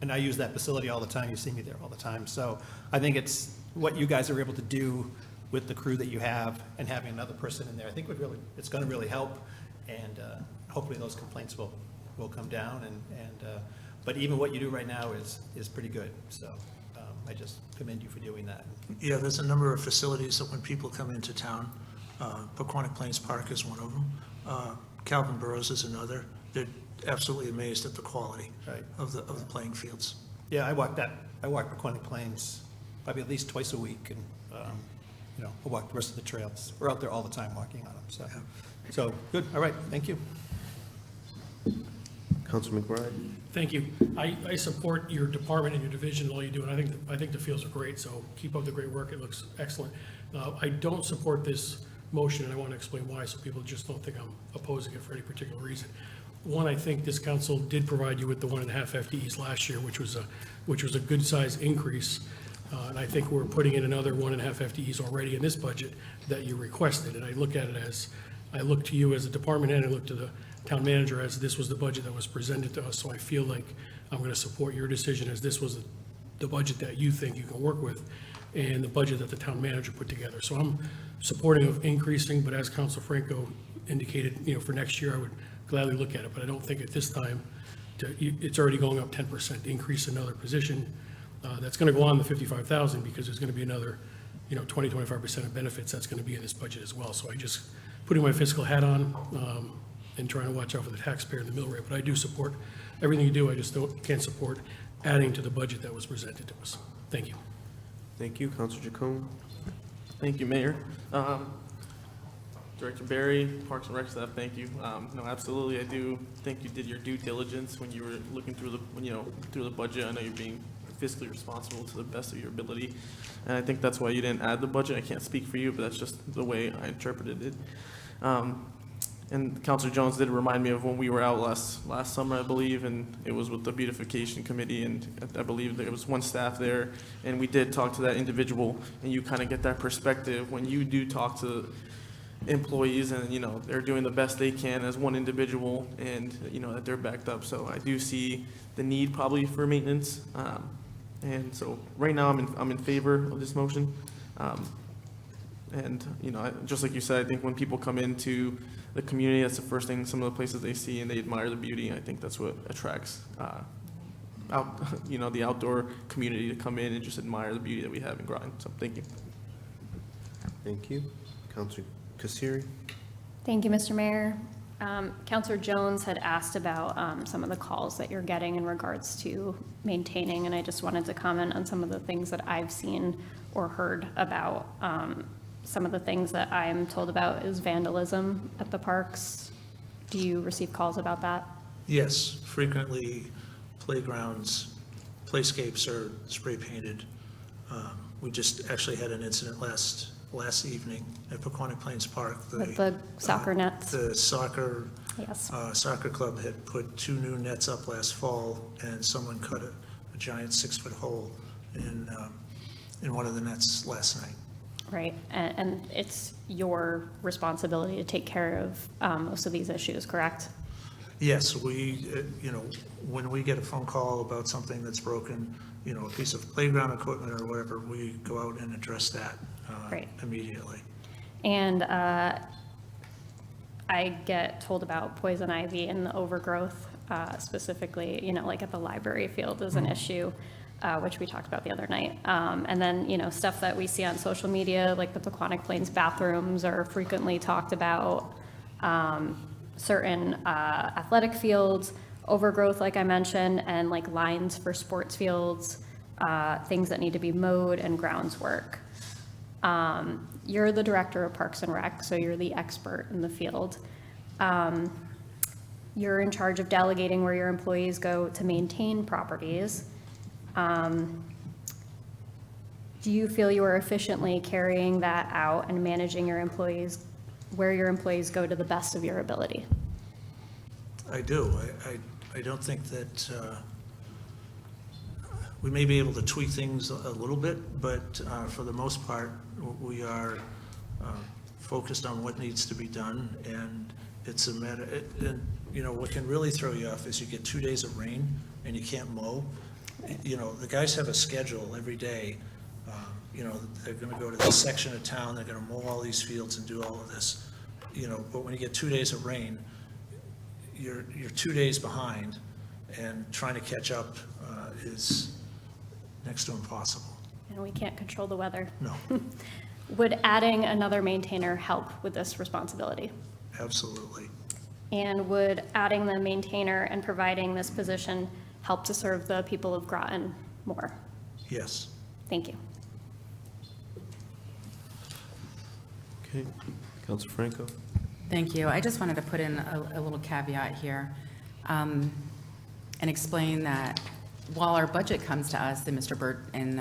Speaker 1: And I use that facility all the time. You see me there all the time. So I think it's what you guys are able to do with the crew that you have, and having another person in there, I think it's going to really help, and hopefully those complaints will come down, but even what you do right now is pretty good. So I just commend you for doing that.
Speaker 10: Yeah, there's a number of facilities that when people come into town, Paquonic Plains Park is one of them. Calvin Burrows is another. They're absolutely amazed at the quality of the playing fields.
Speaker 1: Yeah, I walk Paquonic Plains probably at least twice a week, and I walk the rest of the trails. We're out there all the time walking on them. So good. All right. Thank you.
Speaker 3: Councilor McBride?
Speaker 13: Thank you. I support your department and your division and all you do, and I think the fields are great, so keep up the great work. It looks excellent. I don't support this motion, and I want to explain why, so people just don't think I'm opposing it for any particular reason. One, I think this council did provide you with the 1.5 FTEs last year, which was a good size increase. And I think we're putting in another 1.5 FTEs already in this budget that you requested. And I look at it as, I look to you as a department head, and I look to the town manager as this was the budget that was presented to us. So I feel like I'm going to support your decision, as this was the budget that you think you can work with, and the budget that the town manager put together. So I'm supporting of increasing, but as Councilor Franco indicated, for next year, I would gladly look at it, but I don't think at this time, it's already going up 10%, increase another position. That's going to go on the 55,000, because there's going to be another, 20-25% of benefits that's going to be in this budget as well. So I just putting my fiscal hat on and trying to watch out for the taxpayer and the mill rate. But I do support everything you do. I just can't support adding to the budget that was presented to us. Thank you.
Speaker 3: Thank you. Councilor Jacome?
Speaker 7: Thank you, Mayor. Director Barry, Parks and Rec staff, thank you. No, absolutely, I do think you did your due diligence when you were looking through through the budget. I know you're being fiscally responsible to the best of your ability, and I think that's why you didn't add the budget. I can't speak for you, but that's just the way I interpreted it. And Counselor Jones did remind me of when we were out last summer, I believe, and it was with the beautification committee, and I believe there was one staff there, and we did talk to that individual, and you kind of get that perspective when you do talk to employees, and, you know, they're doing the best they can as one individual, and, you know, that they're backed up. So I do see the need probably for maintenance. And so right now, I'm in favor of this motion. And, you know, just like you said, I think when people come into the community, that's the first thing, some of the places they see, and they admire the beauty. I think that's what attracts the outdoor community to come in and just admire the beauty that we have in Groton. So thank you.
Speaker 3: Thank you. Counselor Kasiri?
Speaker 2: Thank you, Mr. Mayor. Counselor Jones had asked about some of the calls that you're getting in regards to maintaining, and I just wanted to comment on some of the things that I've seen or heard about. Some of the things that I'm told about is vandalism at the parks. Do you receive calls about that?
Speaker 10: Yes, frequently playgrounds, playscapes are spray painted. We just actually had an incident last evening at Paquonic Plains Park.
Speaker 2: With the soccer nets?
Speaker 10: The soccer
Speaker 2: Yes.
Speaker 10: Soccer club had put 2 new nets up last fall, and someone cut a giant 6-foot hole in one of the nets last night.
Speaker 2: Right, and it's your responsibility to take care of most of these issues, correct?
Speaker 10: Yes, we, when we get a phone call about something that's broken, a piece of playground equipment or whatever, we go out and address that
Speaker 2: Right.
Speaker 10: immediately.
Speaker 2: And I get told about poison ivy and the overgrowth, specifically, like at the library field is an issue, which we talked about the other night. And then, stuff that we see on social media, like the Paquonic Plains bathrooms are frequently talked about, certain athletic fields, overgrowth, like I mentioned, and like lines for sports fields, things that need to be mowed, and grounds work. You're the director of Parks and Rec, so you're the expert in the field. You're in charge of delegating where your employees go to maintain properties. Do you feel you are efficiently carrying that out and managing your employees, where your employees go to the best of your ability?
Speaker 10: I do. I don't think that, we may be able to tweak things a little bit, but for the most part, we are focused on what needs to be done, and it's a matter, what can really throw you off is you get 2 days of rain and you can't mow. The guys have a schedule every day. They're going to go to this section of town, they're going to mow all these fields and do all of this. But when you get 2 days of rain, you're 2 days behind, and trying to catch up is next to impossible.
Speaker 2: And we can't control the weather.
Speaker 10: No,
Speaker 2: Would adding another maintainer help with this responsibility?
Speaker 10: absolutely.
Speaker 2: And would adding the maintainer and providing this position help to serve the people of Groton more?
Speaker 10: Yes.
Speaker 2: Thank you.
Speaker 3: Okay. Counselor Franco?
Speaker 8: Thank you. I just wanted to put in a little caveat here and explain that while our budget comes to us, and Mr. Burt and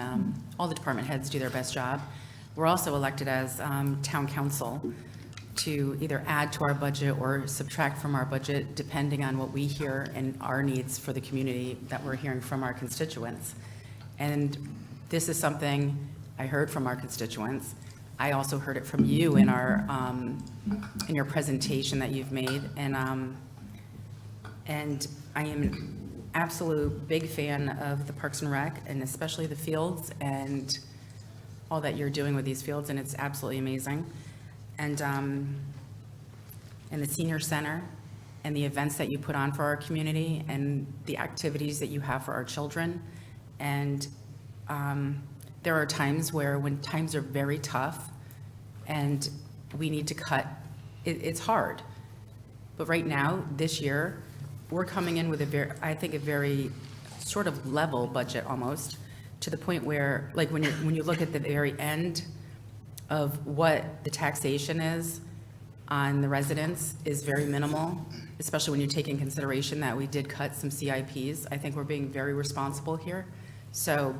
Speaker 8: all the department heads do their best job, we're also elected as town council to either add to our budget or subtract from our budget, depending on what we hear and our needs for the community that we're hearing from our constituents. And this is something I heard from our constituents. I also heard it from you in in your presentation that you've made, and I am absolute big fan of the Parks and Rec, and especially the fields and all that you're doing with these fields, and it's absolutely amazing. And the senior center and the events that you put on for our community and the activities that you have for our children. And there are times when times are very tough and we need to cut, it's hard. But right now, this year, we're coming in with I think a very sort of level budget almost, to the point where, like, when you look at the very end of what the taxation is on the residents is very minimal, especially when you take in consideration that we did cut some CIPs. I think we're being very responsible here. So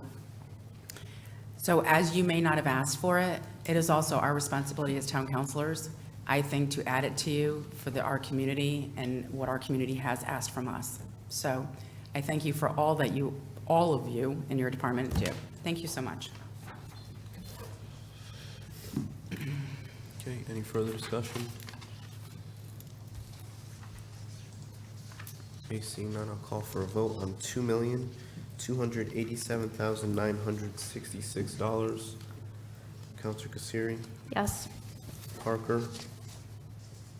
Speaker 8: as you may not have asked for it, it is also our responsibility as town councilors I think, to add it to you for our community and what our community has asked from us. So I thank you for all of you in your department do. Thank you so much.
Speaker 3: Okay, any further discussion? Okay, seeing none, I'll call for a vote on $2,287,966. Counselor Kasiri,
Speaker 2: Yes.
Speaker 3: Parker,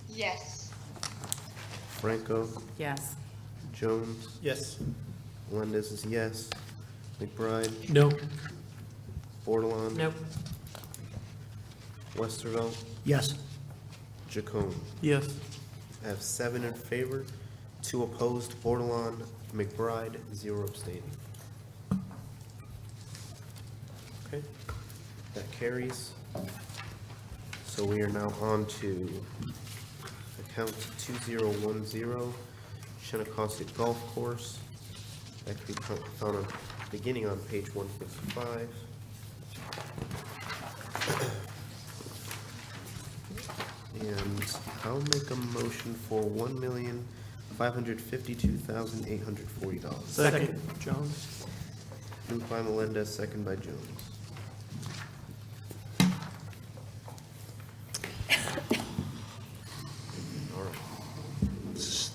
Speaker 6: Yes.
Speaker 3: Franco,
Speaker 8: Yes.
Speaker 3: Jones,
Speaker 1: Yes.
Speaker 3: Melendez is yes. McBride,
Speaker 13: No.
Speaker 3: Bordelon,
Speaker 4: Nope.
Speaker 3: Westervelt,
Speaker 14: Yes.
Speaker 3: Jacome.
Speaker 7: Yes.
Speaker 3: I have 7 in favor, 2 opposed, Bordelon, McBride, 0 abstaining. Okay, that carries. So we are now on to account 2010, Shinnecock Golf Course. That can be found on, beginning on page 155. And I'll make a motion for $1,552,840.
Speaker 1: Second, Jones.
Speaker 3: Moved by Melendez, second by Jones. All right.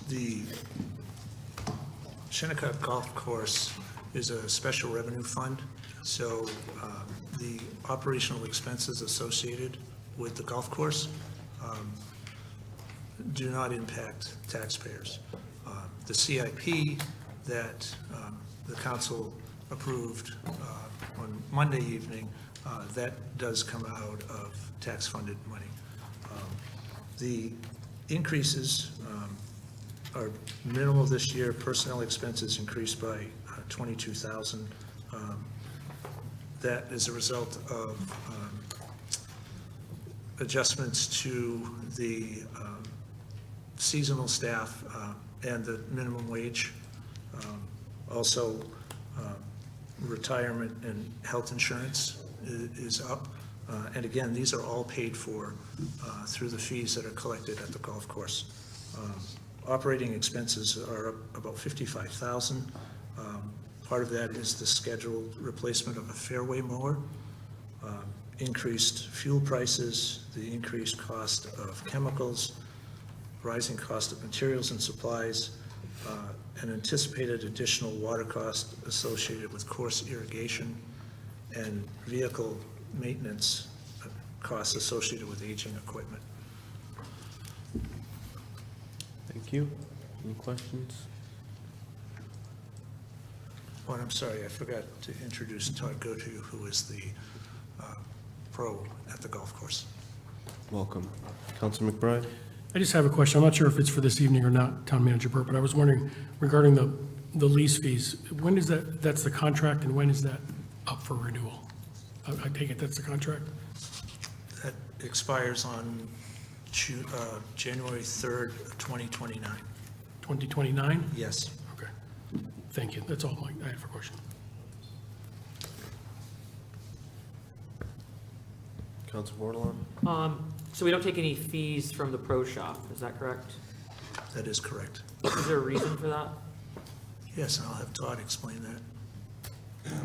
Speaker 10: The Shinnecock Golf Course is a special revenue fund, so the operational expenses associated with the golf course do not impact taxpayers. The CIP that the council approved on Monday evening, that does come out of tax-funded money. The increases are minimal this year. Personnel expenses increased by $22,000. That is a result of adjustments to the seasonal staff and the minimum wage. Also, retirement and health insurance is up. And again, these are all paid for through the fees that are collected at the golf course. Operating expenses are up about $55,000. Part of that is the scheduled replacement of a fairway mower, increased fuel prices, the increased cost of chemicals, rising cost of materials and supplies, an anticipated additional water cost associated with course irrigation, and vehicle maintenance costs associated with aging equipment.
Speaker 3: Thank you. Any questions?
Speaker 10: Oh, and I'm sorry, I forgot to introduce Todd Gotu, who is the pro at the golf course.
Speaker 3: Welcome. Counselor McBride?
Speaker 13: I just have a question. I'm not sure if it's for this evening or not, Town Manager Burt, but I was wondering regarding the lease fees, when is that's the contract, and when is that up for renewal? I take it that's the contract?
Speaker 10: That expires on January 3rd, 2029.
Speaker 13: 2029?
Speaker 10: Yes.
Speaker 13: Okay. Thank you. That's all I have for question.
Speaker 3: Counselor Bordelon?
Speaker 4: So we don't take any fees from the pro shop, is that correct?
Speaker 10: That is correct.
Speaker 4: Is there a reason for that?
Speaker 10: Yes, and I'll have Todd explain that.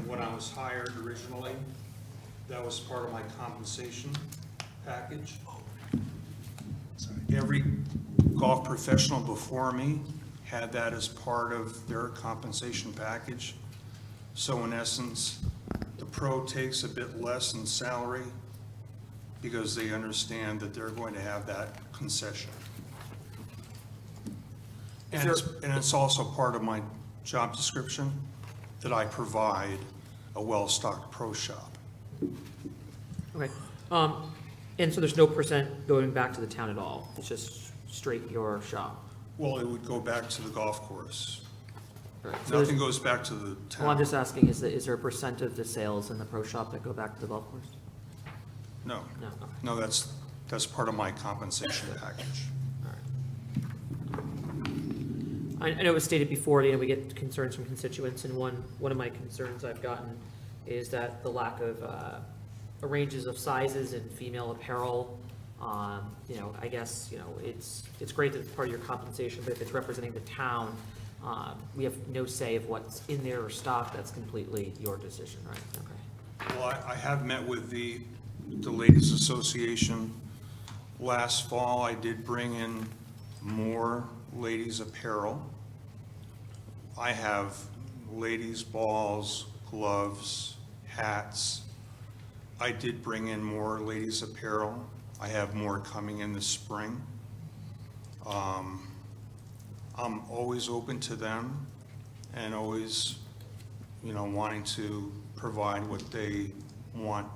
Speaker 15: When I was hired originally, that was part of my compensation package. Every golf professional before me had that as part of their compensation package. So in essence, the pro takes a bit less in salary because they understand that they're going to have that concession. And it's also part of my job description that I provide a well-stocked pro shop.
Speaker 4: Okay. And so there's no percent going back to the town at all? It's just straight your shop?
Speaker 15: Well, it would go back to the golf course.
Speaker 4: All right. So there's-
Speaker 15: Nothing goes back to the town.
Speaker 4: Well, I'm just asking, is there a percent of the sales in the pro shop that go back to the golf course?
Speaker 15: No.
Speaker 4: No, okay.
Speaker 15: No, that's part of my compensation package.
Speaker 4: I know it was stated before, we get concerns from constituents, and one of my concerns I've gotten is that the lack of ranges of sizes in female apparel You know, I guess, you know, it's great that it's part of your compensation, but if it's representing the town, we have no say of what's in there or stock, that's completely your decision, right? Okay.
Speaker 15: Well, I have met with the Ladies Association. Last fall, I did bring in more ladies apparel. I have ladies balls, gloves, hats. I did bring in more ladies apparel. I have more coming in this spring. I'm always open to them and always, you know, wanting to provide what they want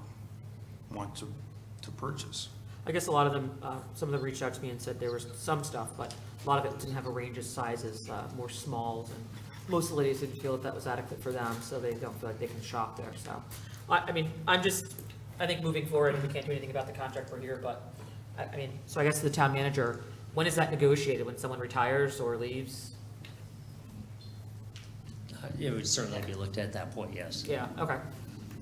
Speaker 15: to purchase.
Speaker 4: I guess a lot of them, some of them reached out to me and said there was some stuff, but a lot of it didn't have a range of sizes, more smalls, and most of the ladies didn't feel that was adequate for them, so they don't feel like they can shop there, so. I mean, I think moving forward, we can't do anything about the contract for here, but, I mean, so I guess the town manager, when is that negotiated? When someone retires or leaves?
Speaker 11: It would certainly be looked at that point, yes.
Speaker 4: Yeah, okay.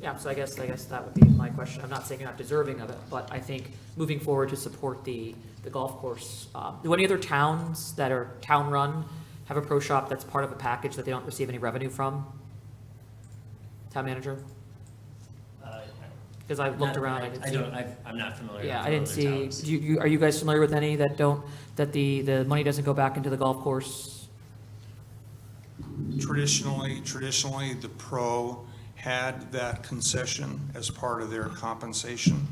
Speaker 4: Yeah, so I guess that would be my question. I'm not saying you're not deserving of it, but I think moving forward to support the golf course, do any other towns that are town-run have a pro shop that's part of a package that they don't receive any revenue from? Town manager? Because I've looked around, I didn't see.
Speaker 11: I'm not familiar.
Speaker 4: Yeah,
Speaker 11: with
Speaker 4: I didn't
Speaker 11: other
Speaker 4: see,
Speaker 11: towns.
Speaker 4: are you guys familiar with any that don't, that the money doesn't go back into the golf course?
Speaker 15: Traditionally, the pro had that concession as part of their compensation.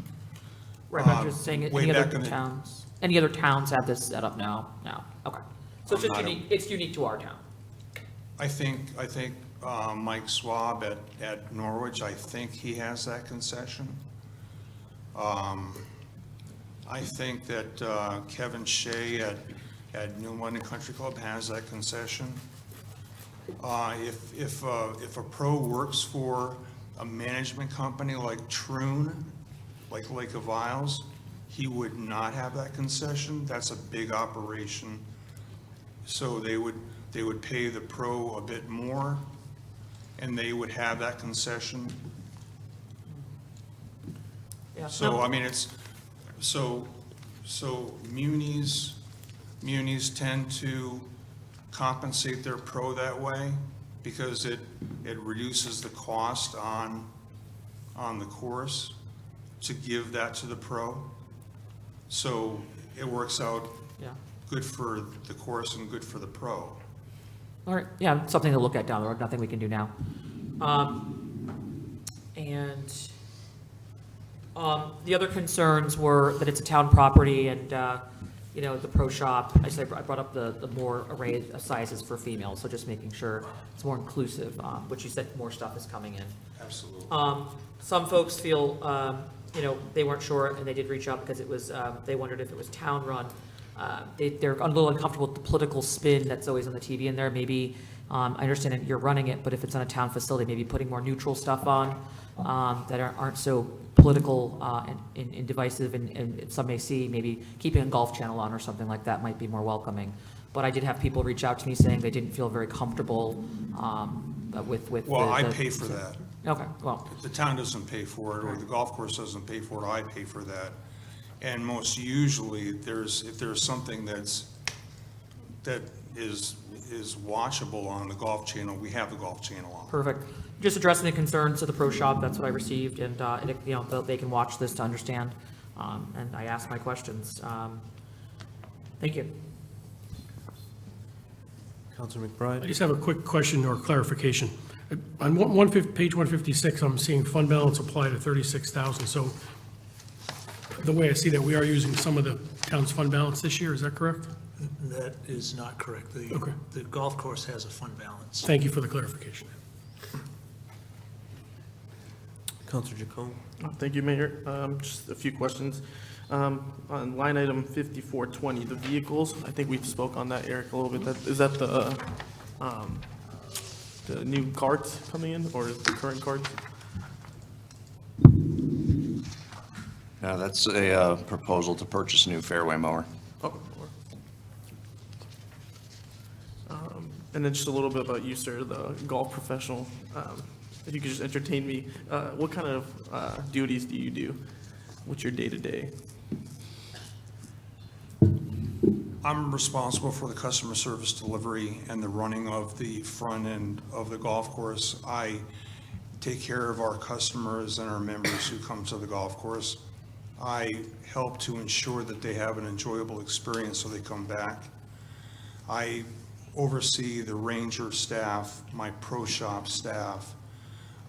Speaker 4: Right, but I'm just saying,
Speaker 15: way
Speaker 4: any
Speaker 15: back
Speaker 4: other
Speaker 15: in the-
Speaker 4: towns? Any other towns have this set up now? No, okay. So it's
Speaker 15: I'm
Speaker 4: just
Speaker 15: not a-
Speaker 4: unique, it's unique to our town.
Speaker 15: I think Mike Swab at Norwich, I think he has that concession. I think that Kevin Shea at New London Country Club has that concession. If a pro works for a management company like Troon, like Lake of Isles, he would not have that concession. That's a big operation. So they would pay the pro a bit more, and they would have that concession.
Speaker 4: Yeah,
Speaker 15: So,
Speaker 4: no.
Speaker 15: I mean, it's, so munis tend to compensate their pro that way because it reduces the cost on the course to give that to the pro. So it works out
Speaker 4: Yeah.
Speaker 15: good for the course and good for the pro.
Speaker 4: All right, yeah, something to look at down the road, nothing we can do now. The other concerns were that it's a town property and, you know, the pro shop, I brought up the more array of sizes for females, so just making sure it's more inclusive, which you said more stuff is coming in.
Speaker 15: Absolutely.
Speaker 4: Some folks feel, you know, they weren't sure, and they did reach out because it was, they wondered if it was town-run. They're a little uncomfortable with the political spin that's always on the TV in there. Maybe, I understand that you're running it, but if it's on a town facility, maybe putting more neutral stuff on that aren't so political and divisive, and some may see maybe keeping a golf channel on or something like that might be more welcoming. But I did have people reach out to me saying they didn't feel very comfortable with.
Speaker 15: Well, I pay for that.
Speaker 4: Okay, well,
Speaker 15: The town doesn't pay for it, or the golf course doesn't pay for it, I pay for that. And most usually, if there's something that is watchable on the golf channel, we have the golf channel on.
Speaker 4: perfect. Just addressing the concerns of the pro shop, that's what I received, and, you know, they can watch this to understand, and I asked my questions. Thank you.
Speaker 3: Counselor
Speaker 13: I
Speaker 3: McBride?
Speaker 13: just have a quick question or clarification. On page 156, I'm seeing fund balance apply to 36,000. So the way I see that, we are using some of the town's fund balance this year, is that correct?
Speaker 10: That is not correct.
Speaker 13: Okay.
Speaker 10: The golf course has a fund balance.
Speaker 13: Thank you for the clarification.
Speaker 3: Counselor Jacome?
Speaker 7: Thank you, Mayor. Just a few questions. On line item 5420, the vehicles, I think we spoke on that, Eric, a little bit. Is that the new carts coming in, or is the current carts?
Speaker 16: No, that's a proposal to purchase a new fairway mower.
Speaker 7: Oh. And then just a little bit about you, sir, the golf professional. If you could just entertain me, what kind of duties do you do? What's your day-to-day?
Speaker 15: I'm responsible for the customer service delivery and the running of the front end of the golf course. I take care of our customers and our members who come to the golf course. I help to ensure that they have an enjoyable experience so they come back. I oversee the ranger staff, my pro shop staff.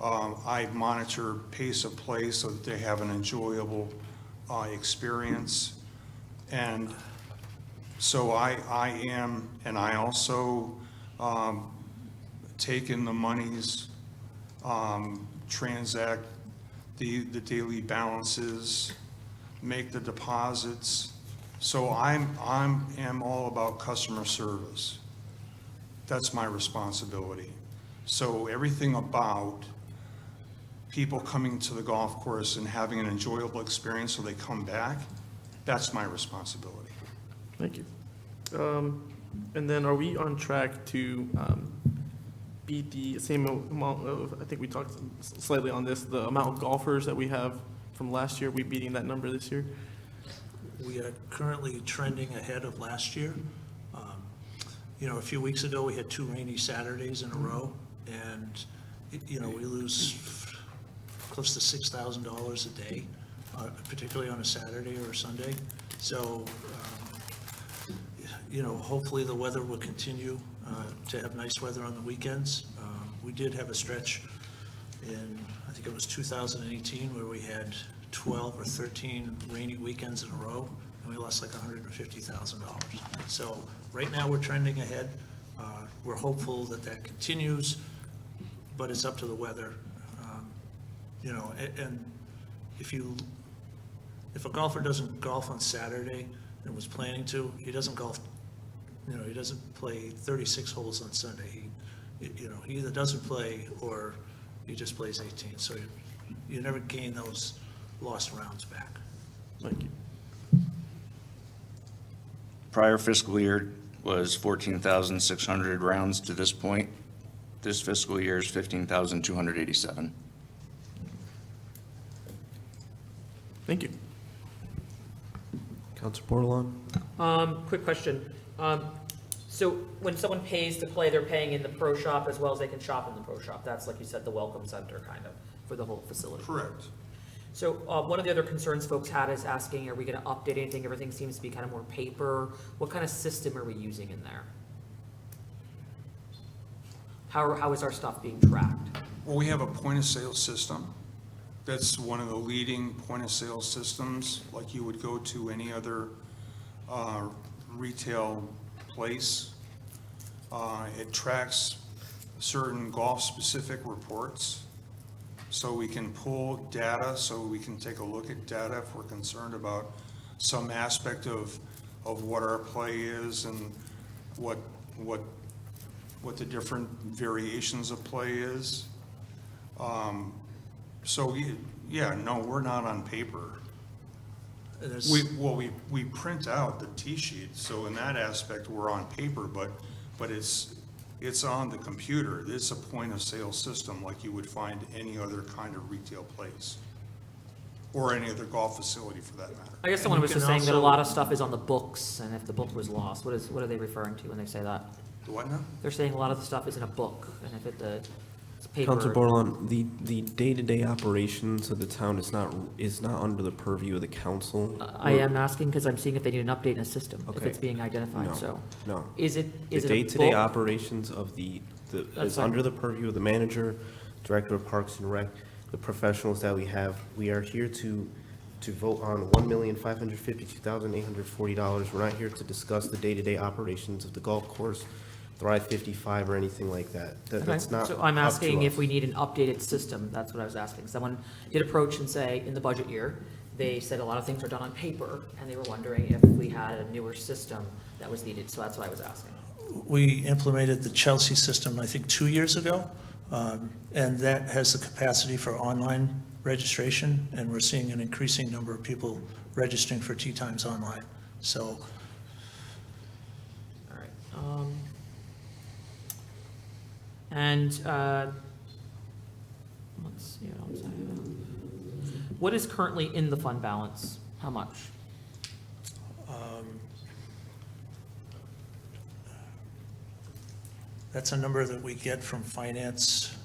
Speaker 15: I monitor pace of play so that they have an enjoyable experience. And so I am, and I also take in the monies, transact the daily balances, make the deposits. So am all about customer service. That's my responsibility. So everything about people coming to the golf course and having an enjoyable experience so they come back, that's my responsibility.
Speaker 7: Thank you. And then are we on track to beat the same amount of, I think we talked slightly on this, the amount of golfers that we have from last year? Are we beating that number this year?
Speaker 10: We are currently trending ahead of last year. A few weeks ago, we had 2 rainy Saturdays in a row, and, we lose close to $6,000 a day, particularly on a Saturday or a Sunday. So, hopefully the weather will continue to have nice weather on the weekends. We did have a stretch in, I think it was 2018, where we had 12 or 13 rainy weekends in a row, and we lost like $150,000. So right now, we're trending ahead. We're hopeful that that continues, but it's up to the weather. And if a golfer doesn't golf on Saturday and was planning to, he doesn't golf, he doesn't play 36 holes on Sunday. He either doesn't play or he just plays 18. So you never gain those lost rounds back.
Speaker 7: Thank you.
Speaker 16: Prior fiscal year was 14,600 rounds to this point. This fiscal year is 15,287.
Speaker 7: Thank you.
Speaker 3: Counselor Bordelon?
Speaker 4: Quick question. So when someone pays to play, they're paying in the pro shop as well as they can shop in the pro shop. That's, like you said, the welcome center kind of for the whole facility.
Speaker 15: Correct.
Speaker 4: So one of the other concerns folks had is asking, are we going to update anything? Everything seems to be kind of more paper. What kind of system are we using in there? How is our stuff being tracked?
Speaker 15: Well, we have a point-of-sale system. That's one of the leading point-of-sale systems, like you would go to any other retail place. It tracks certain golf-specific reports, so we can pull data, so we can take a look at data if we're concerned about some aspect of what our play is and what the different variations of play is. So, we're not on paper. We print out the tee sheet, so in that aspect, we're on paper, but it's on the computer. It's a point-of-sale system like you would find any other kind of retail place, or any other golf facility for that matter.
Speaker 4: I guess someone was just saying that a lot of stuff is on the books, and if the book was lost, what are they referring to when they say that?
Speaker 15: The what now?
Speaker 4: They're saying a lot of the stuff is in a book, and if it's paper.
Speaker 3: Counselor Bordelon, the day-to-day operations of the town is not under the purview of the council?
Speaker 4: I am asking because I'm seeing if they need an update in a system, if
Speaker 3: Okay.
Speaker 4: it's being identified,
Speaker 3: No,
Speaker 4: so.
Speaker 3: No.
Speaker 4: Is it
Speaker 3: The
Speaker 4: a
Speaker 3: day-to-day
Speaker 4: book?
Speaker 3: operations of is
Speaker 4: fine.
Speaker 3: under the purview of the manager, director of Parks and Rec, the professionals that we have. We are here to vote on $1,552,840. We're not here to discuss the day-to-day operations of the golf course, Thrive 55, or anything like that. That's
Speaker 4: Okay.
Speaker 3: not
Speaker 4: So I'm
Speaker 3: up to
Speaker 4: asking if
Speaker 3: us.
Speaker 4: we need an updated system, that's what I was asking. Someone did approach and say, in the budget year, they said a lot of things are done on paper, and they were wondering if we had a newer system that was needed, so that's what I was asking.
Speaker 10: We implemented the Chelsea system, I think, 2 years ago, and that has the capacity for online registration, and we're seeing an increasing number of people registering for tee times online. So
Speaker 4: All right. And let's see what else I have. What is currently in the fund balance? How much?
Speaker 10: That's a number that we get from finance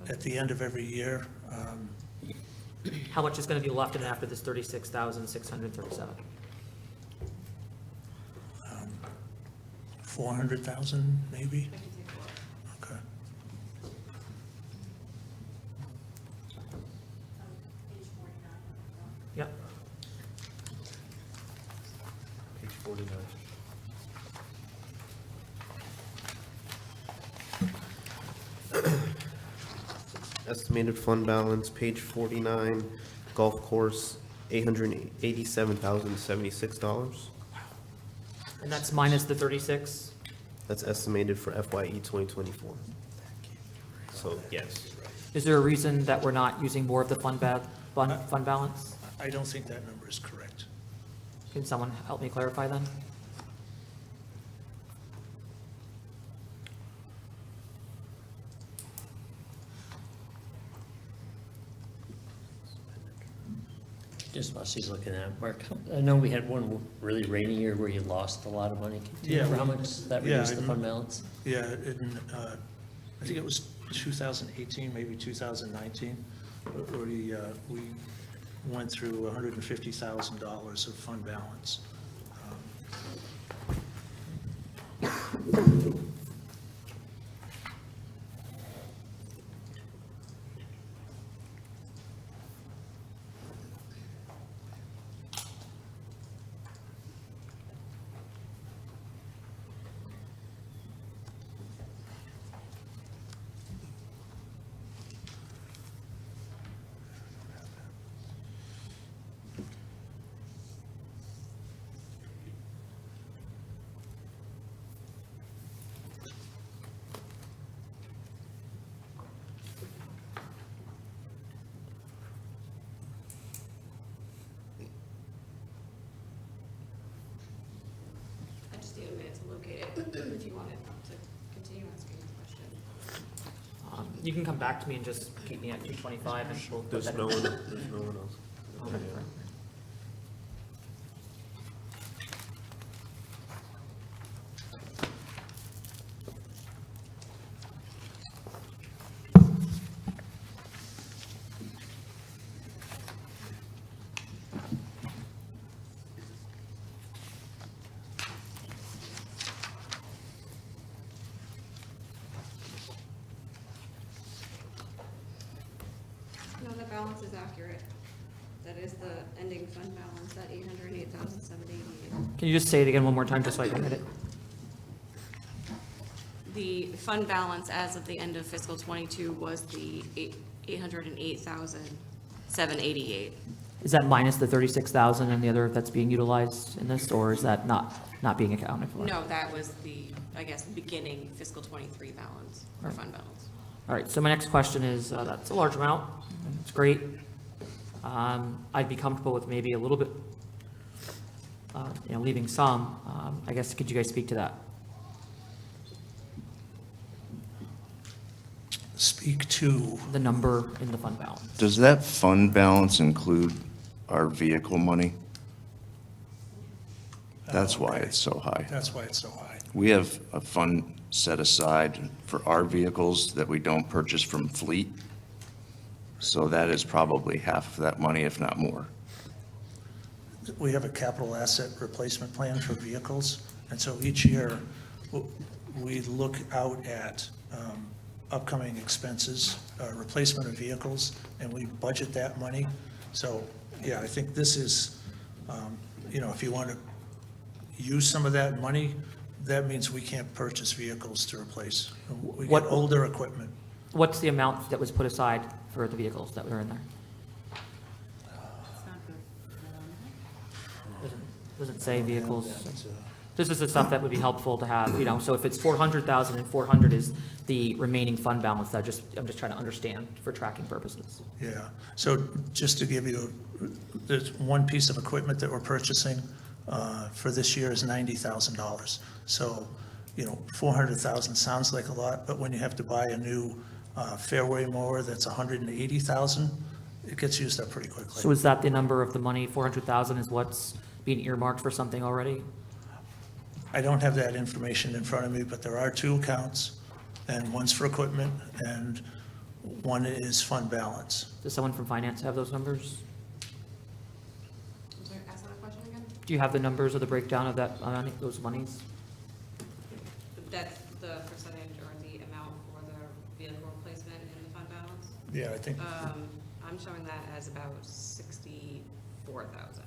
Speaker 10: at the end of every year.
Speaker 4: How much is going to be left in after this 36,637?
Speaker 10: 400,000, maybe? Okay.
Speaker 4: Yep.
Speaker 3: Page 49. Estimated fund balance, page 49, golf course, $887,076.
Speaker 4: And that's minus the 36?
Speaker 3: That's estimated for FYE 2024. So, yes.
Speaker 4: Is there a reason that we're not using more of the fund balance?
Speaker 10: I don't think that number is correct.
Speaker 4: Can someone help me clarify then?
Speaker 11: Just while she's looking at it, Mark, I know we had one really rainy year where you lost a lot of money. Can you
Speaker 10: Yeah,
Speaker 11: remember how
Speaker 10: we-
Speaker 11: much that
Speaker 10: yeah,
Speaker 11: reduced the
Speaker 10: I-
Speaker 11: fund balance?
Speaker 10: Yeah, I think it was 2018, maybe 2019, where we went through $150,000 of fund balance.
Speaker 12: I just need a minute to locate it if you wanted to continue asking the question.
Speaker 4: You can come back to me and just keep me at 225 and we'll put
Speaker 3: There's
Speaker 4: that
Speaker 3: no
Speaker 4: in.
Speaker 3: one, there's no one else.
Speaker 4: Okay.
Speaker 12: No, the balance is accurate. That is the ending fund balance, that 808,788.
Speaker 4: Can you just say it again one more time, just so I can hit it?
Speaker 12: The fund balance as of the end of fiscal '22 was the 808,788.
Speaker 4: Is that minus the 36,000 and the other that's being utilized in this, or is that not being accounted for?
Speaker 12: No, that was the, I guess, beginning fiscal '23 balance, or fund balance.
Speaker 4: All right, so my next question is, that's a large amount, it's great. I'd be comfortable with maybe a little bit, leaving some. I guess, could you guys speak to that?
Speaker 10: Speak to,
Speaker 4: The number in the fund balance?
Speaker 16: Does that fund balance include our vehicle money? That's why it's so high.
Speaker 10: that's why it's so high.
Speaker 16: We have a fund set aside for our vehicles that we don't purchase from fleet. So that is probably half of that money, if not more.
Speaker 10: We have a capital asset replacement plan for vehicles, and so each year, we look out at upcoming expenses, replacement of vehicles, and we budget that money. So, yeah, I think this is, if you want to use some of that money, that means we can't purchase vehicles to replace. We get older equipment.
Speaker 4: What's the amount that was put aside for the vehicles that were in there? Doesn't say vehicles. This is the stuff that would be helpful to have, so if it's 400,000 and 400 is the remaining fund balance, I'm just trying to understand for tracking purposes.
Speaker 10: Yeah, so just to give you, there's one piece of equipment that we're purchasing for this year is $90,000. So, 400,000 sounds like a lot, but when you have to buy a new fairway mower that's 180,000, it gets used up pretty quickly.
Speaker 4: So is that the number of the money, 400,000 is what's being earmarked for something already?
Speaker 10: I don't have that information in front of me, but there are two accounts and one's for equipment, and one is fund balance.
Speaker 4: Does someone from finance have those numbers?
Speaker 12: I'm sorry, ask that question again?
Speaker 4: Do you have the numbers or the breakdown of that, those monies?
Speaker 12: That's the percentage or the amount for the vehicle replacement in the fund balance?
Speaker 10: Yeah, I think,
Speaker 12: I'm showing that as about 64,000.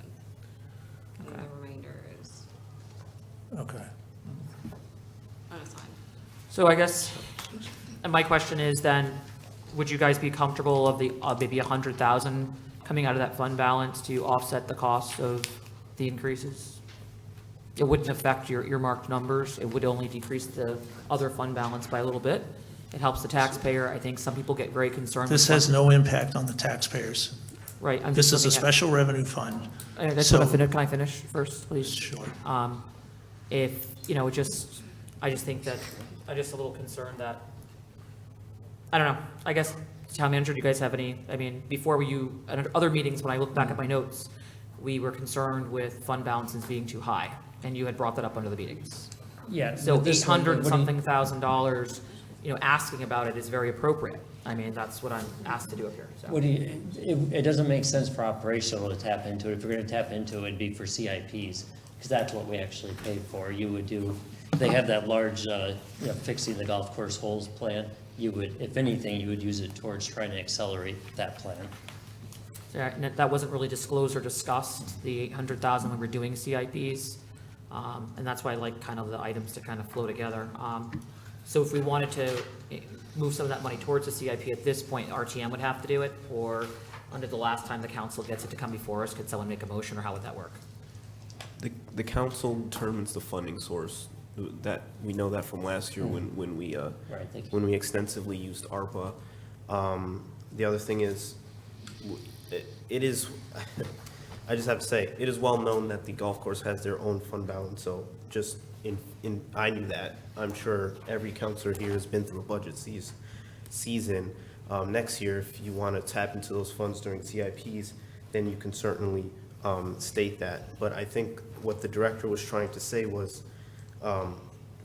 Speaker 12: And
Speaker 4: Okay.
Speaker 12: the remainder is
Speaker 10: okay.
Speaker 12: unassigned.
Speaker 4: So I guess, and my question is then, would you guys be comfortable of the, maybe 100,000 coming out of that fund balance to offset the cost of the increases? It wouldn't affect your earmarked numbers. It would only decrease the other fund balance by a little bit. It helps the taxpayer. I think some people get very concerned.
Speaker 10: This
Speaker 4: with
Speaker 10: has no impact on the taxpayers.
Speaker 4: Right. I'm
Speaker 10: This
Speaker 4: just
Speaker 10: is a
Speaker 4: looking at-
Speaker 10: special revenue fund.
Speaker 4: Can I finish first, please?
Speaker 10: Sure.
Speaker 4: If, I just think that, I'm just a little concerned that, I don't know, I guess, town manager, do you guys have any, before at other meetings, when I look back at my notes, we were concerned with fund balances being too high, and you had brought that up under the meetings.
Speaker 11: Yeah.
Speaker 4: So
Speaker 11: but this one,
Speaker 4: 800 and
Speaker 11: what do you-
Speaker 4: something $1,000, asking about it is very appropriate. That's what I'm asked to do up here, so.
Speaker 11: What do you, it doesn't make sense for operational to tap into it. If you're gonna tap into it, it'd be for CIPs, because that's what we actually pay for. You would do, they have that large, fixing the golf course holes plan. You would, if anything, you would use it towards trying to accelerate that plan.
Speaker 4: Yeah, and that wasn't really disclosed or discussed, the 800,000 when we're doing CIPs. And that's why I like kind of the items to kind of flow together. So if we wanted to move some of that money towards the CIP at this point, RTM would have to do it? Or under the last time the council gets it to come before us, could someone make a motion, or how would that work?
Speaker 3: The council determines the funding source. That, we know that from last year when we,
Speaker 11: Right, thank you.
Speaker 3: when we extensively used ARPA. The other thing is, it is, I just have to say, it is well known that the golf course has their own fund balance, so just I knew that. I'm sure every counselor here has been through a budget season. Next year, if you want to tap into those funds during CIPs, then you can certainly state that. But I think what the director was trying to say was,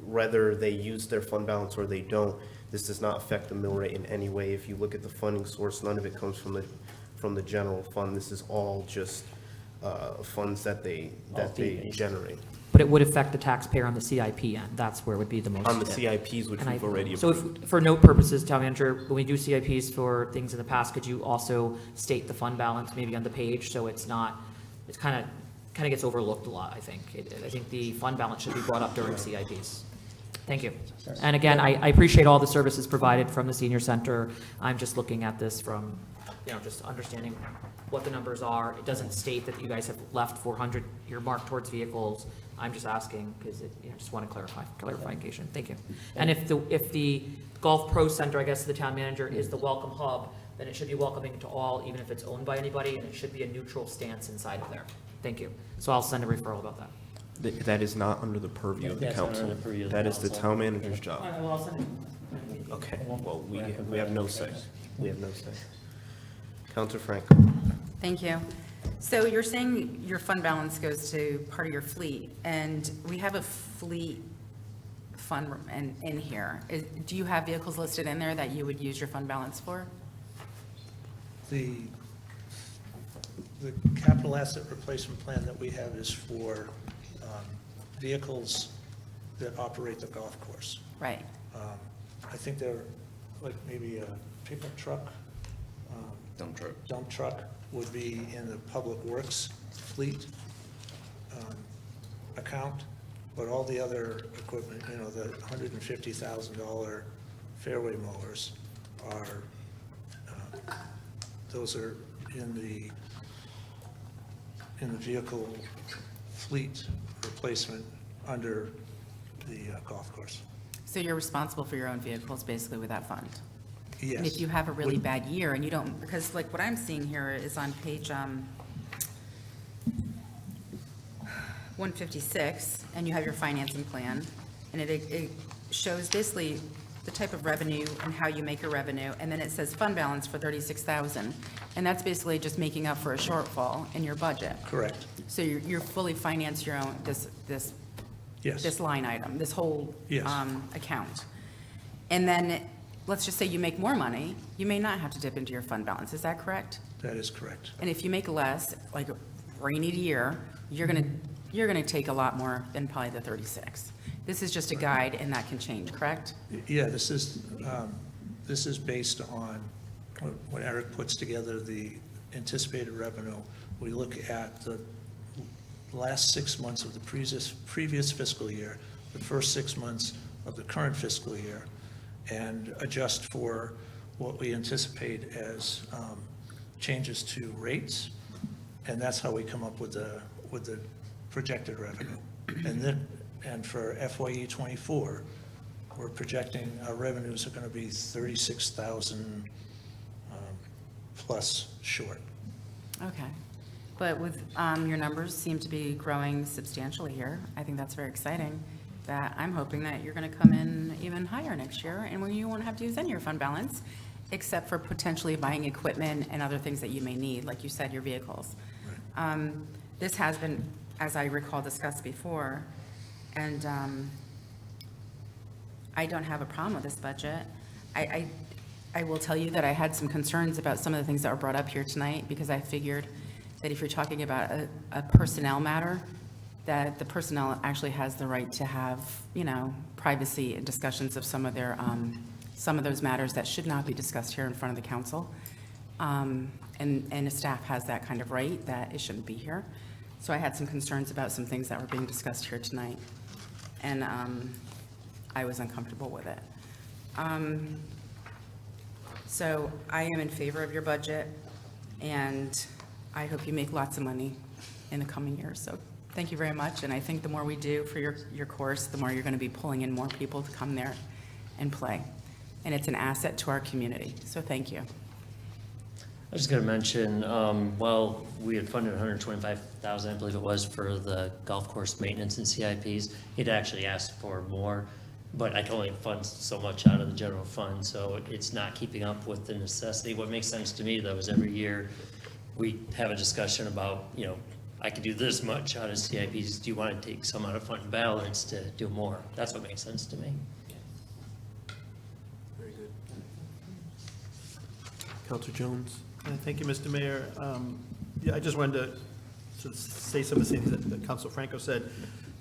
Speaker 3: whether they use their fund balance or they don't, this does not affect the mill rate in any way. If you look at the funding source, none of it comes from the general fund. This is all just funds that they generate.
Speaker 4: But it would affect the taxpayer on the CIP end. That's where it would be the most.
Speaker 3: On the CIPs, which we've already
Speaker 4: So
Speaker 3: approved.
Speaker 4: if, for note purposes, town manager, when we do CIPs for things in the past, could you also state the fund balance maybe on the page, so it's not, it's kind of gets overlooked a lot, I think. I think the fund balance should be brought up during CIPs. Thank you. And again, I appreciate all the services provided from the senior center. I'm just looking at this from, just understanding what the numbers are. It doesn't state that you guys have left 400 earmarked towards vehicles. I'm just asking because just want to clarification. Thank you. And if the Golf Pro Center, I guess the town manager, is the welcome hub, then it should be welcoming to all, even if it's owned by anybody, and it should be a neutral stance inside of there. Thank you. So I'll send a referral about that.
Speaker 3: That is not under the purview of the
Speaker 11: That's not
Speaker 3: council.
Speaker 11: under the purview of the
Speaker 3: That is the
Speaker 11: council.
Speaker 3: town manager's job.
Speaker 4: Well, I'll send it.
Speaker 3: Okay, well, we have no say. We have no say. Counselor Frank.
Speaker 8: Thank you. So you're saying your fund balance goes to part of your fleet, and we have a fleet fund in here. Do you have vehicles listed in there that you would use your fund balance for?
Speaker 10: The capital asset replacement plan that we have is for vehicles that operate the golf course.
Speaker 8: Right.
Speaker 10: I think they're like maybe a pickup truck. Dump truck would be in the public works fleet account, but all the other equipment, the $150,000 fairway mowers are, those are in the vehicle fleet replacement under the golf course.
Speaker 8: So you're responsible for your own vehicles, basically, with that fund?
Speaker 10: Yes.
Speaker 8: And if you have a really bad year and you don't, because like what I'm seeing here is on page 156, and you have your financing plan, and it shows basically the type of revenue and how you make your revenue, and then it says fund balance for $36,000, and that's basically just making up for a shortfall in your budget.
Speaker 10: Correct.
Speaker 8: So you're fully financed your own, this
Speaker 10: Yes.
Speaker 8: line item, this whole
Speaker 10: Yes.
Speaker 8: account. And then, let's just say you make more money, you may not have to dip into your fund balance, is that correct?
Speaker 10: That is correct.
Speaker 8: And if you make less, like a rainy year, you're gonna take a lot more than probably the 36. This is just a guide, and that can change, correct?
Speaker 10: Yeah, this is based on when Eric puts together the anticipated revenue. We look at the last 6 months of the previous fiscal year, the first 6 months of the current fiscal year, and adjust for what we anticipate as changes to rates, and that's how we come up with the projected revenue. And for FYE '24, we're projecting our revenues are going to be 36,000 plus short.
Speaker 8: Okay. But with, your numbers seem to be growing substantially here. I think that's very exciting, that I'm hoping that you're going to come in even higher next year, and when you won't have to use any of your fund balance, except for potentially buying equipment and other things that you may need, like you said, your vehicles. This has been, as I recall, discussed before, and I don't have a problem with this budget. I will tell you that I had some concerns about some of the things that were brought up here tonight, because I figured that if you're talking about a personnel matter, that the personnel actually has the right to have, you know, privacy and discussions of some of their, some of those matters that should not be discussed here in front of the council. And the staff has that kind of right, that it shouldn't be here. So I had some concerns about some things that were being discussed here tonight, and I was uncomfortable with it. So I am in favor of your budget, and I hope you make lots of money in the coming years. So thank you very much, and I think the more we do for your course, the more you're going to be pulling in more people to come there and play. And it's an asset to our community, so thank you.
Speaker 11: I was going to mention, well, we had funded $125,000, I believe it was, for the golf course maintenance and CIPs. He'd actually asked for more, but I can only fund so much out of the general fund, so it's not keeping up with the necessity. What makes sense to me, though, is every year we have a discussion about, you know, I could do this much out of CIPs. Do you want to take some out of fund balance to do more? That's what makes sense to me.
Speaker 3: Very good. Counselor Jones?
Speaker 1: Thank you, Mr. Mayor. Yeah, I just wanted to say some of the things that Council Franco said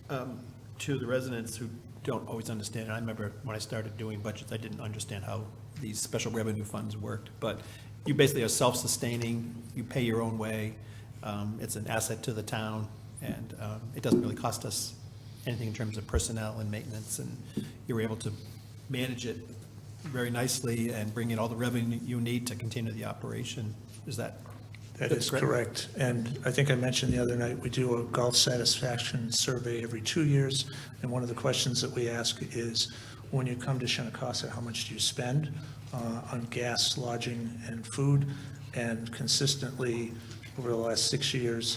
Speaker 1: to the residents who don't always understand it. I remember when I started doing budgets, I didn't understand how these special revenue funds worked, but you basically are self-sustaining, you pay your own way, it's an asset to the town, and it doesn't really cost us anything in terms of personnel and maintenance, and you're able to manage it very nicely and bring in all the revenue you need to continue the operation. Is that?
Speaker 10: That is correct. And I think I mentioned the other night, we do a golf satisfaction survey every 2 years. And one of the questions that we ask is, when you come to Shinnecock, how much do you spend on gas, lodging, and food? And consistently, over the last 6 years,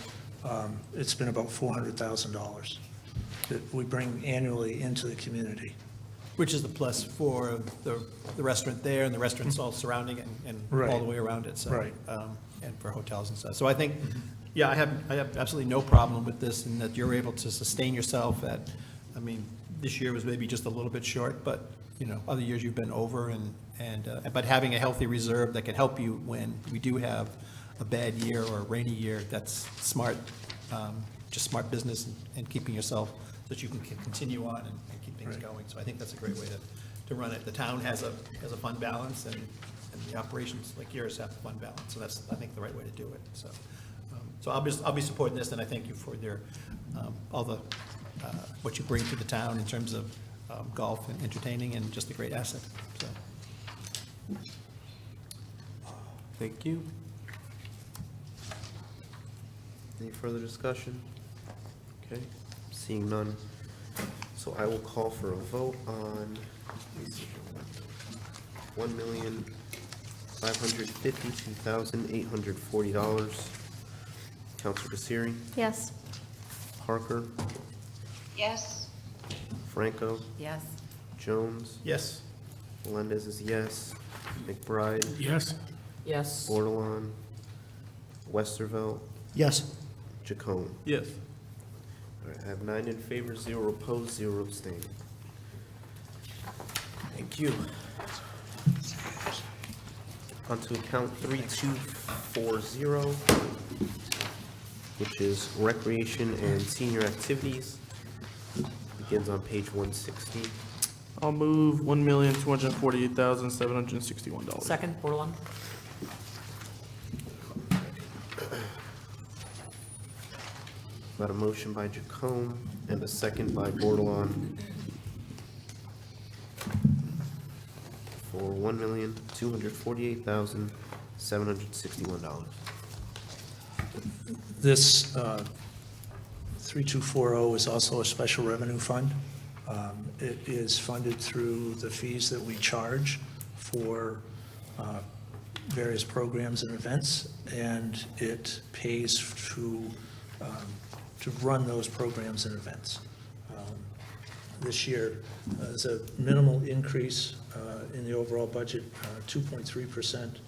Speaker 10: it's been about $400,000 that we bring annually into the community.
Speaker 1: Which is the plus for the restaurant there and the restaurants all surrounding it and all the way around it, so.
Speaker 10: Right.
Speaker 1: And for hotels and stuff. So I think, yeah, I have absolutely no problem with this, and that you're able to sustain yourself at, I mean, this year was maybe just a little bit short, but, you know, other years you've been over, but having a healthy reserve that can help you when we do have a bad year or a rainy year, that's smart, just smart business and keeping yourself so that you can continue on and keep things going. So I think that's a great way to run it. The town has a fund balance, and the operations like yours have a fund balance. So that's, I think, the right way to do it. So, I'll be supporting this, and I thank you for all the what you bring to the town in terms of golf and entertaining, and just a great asset. So,
Speaker 3: Thank you. Any further discussion? Okay, seeing none. So I will call for a vote on $1,552,840. Counselor Kasiri,
Speaker 2: Yes.
Speaker 3: Parker,
Speaker 6: Yes.
Speaker 3: Franco,
Speaker 8: Yes.
Speaker 3: Jones,
Speaker 1: yes.
Speaker 3: Melendez is yes, McBride,
Speaker 13: Yes?
Speaker 4: Yes.
Speaker 3: Bordelon, Westervelt,
Speaker 14: Yes.
Speaker 3: Jacome.
Speaker 7: Yes.
Speaker 3: All right, I have 9 in favor, 0 opposed, 0 abstaining. Thank you. Onto account 3240, which is recreation and senior activities. Begins on page 160.
Speaker 7: I'll move $1,248,761.
Speaker 4: Second, Bordelon?
Speaker 3: Got a motion by Jacome and a second by Bordelon for $1,248,761.
Speaker 10: This 3240 is also a special revenue fund. It is funded through the fees that we charge for various programs and events, and it pays to run those programs and events. This year, there's a minimal increase in the overall budget, 2.3%.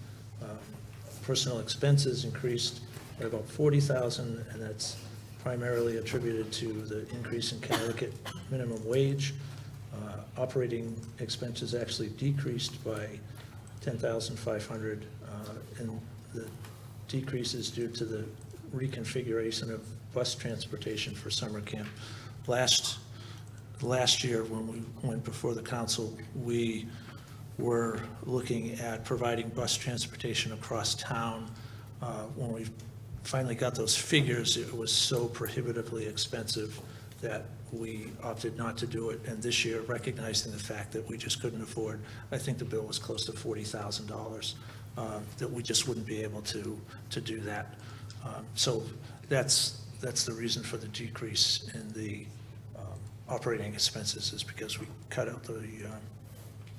Speaker 10: Personnel expenses increased by about $40,000, and that's primarily attributed to the increase in Connecticut minimum wage. Operating expenses actually decreased by $10,500, and the decrease is due to the reconfiguration of bus transportation for summer camp. Last year, when we went before the council, we were looking at providing bus transportation across town. When we finally got those figures, it was so prohibitively expensive that we opted not to do it. And this year, recognizing the fact that we just couldn't afford, I think the bill was close to $40,000, that we just wouldn't be able to do that. So that's the reason for the decrease in the operating expenses, is because we cut out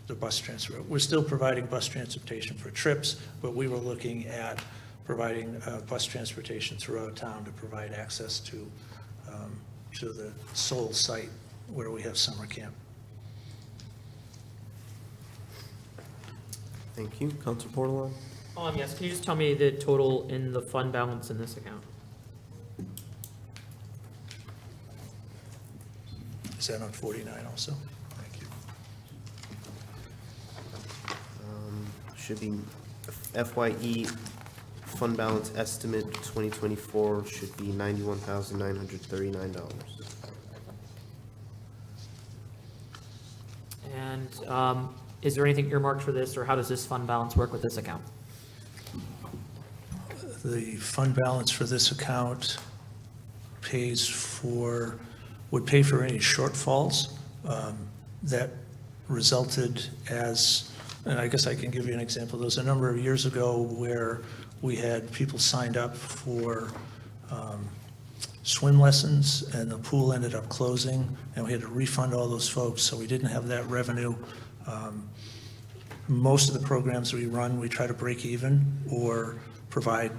Speaker 10: the bus transfer. We're still providing bus transportation for trips, but we were looking at providing bus transportation throughout town to provide access to the sole site where we have summer camp.
Speaker 3: Thank you. Counselor Bordelon?
Speaker 4: Yes, can you just tell me the total in the fund balance in this account?
Speaker 10: Is that on 49 also? Thank you.
Speaker 3: Should be FYE fund balance estimate 2024 should be $91,939.
Speaker 4: And is there anything earmarked for this, or how does this fund balance work with this account?
Speaker 10: The fund balance for this account would pay for any shortfalls that resulted as, and I guess I can give you an example. There was a number of years ago where we had people signed up for swim lessons, and the pool ended up closing, and we had to refund all those folks, so we didn't have that revenue. Most of the programs we run, we try to break even or provide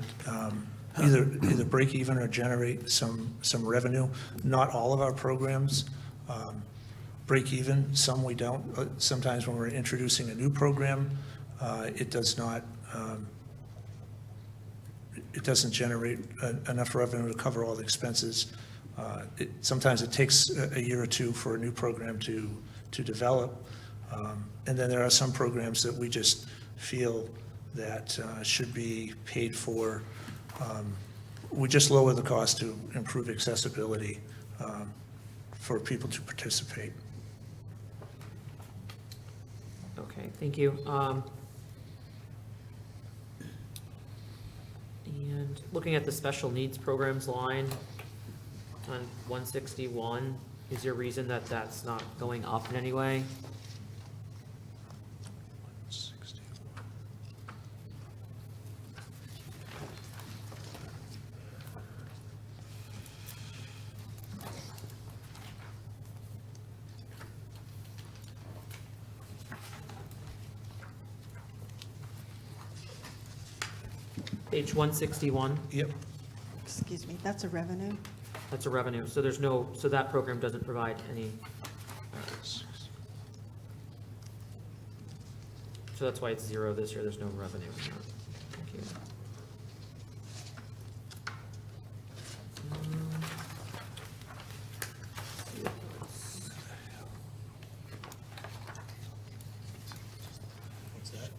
Speaker 10: either break even or generate some revenue. Not all of our programs break even, some we don't. Sometimes when we're introducing a new program, it doesn't generate enough revenue to cover all the expenses. Sometimes it takes a year or two for a new program to develop. And then there are some programs that we just feel that should be paid for. We just lower the cost to improve accessibility for people to participate.
Speaker 4: Okay, thank you. And looking at the special needs programs line on 161, is there a reason that that's not going up in any way? Page 161,
Speaker 10: Yep.
Speaker 17: Excuse me, that's a revenue?
Speaker 4: that's a revenue, so there's no, so that program doesn't provide any. So that's why it's zero this year, there's no revenue in that. Thank you.
Speaker 10: What's that?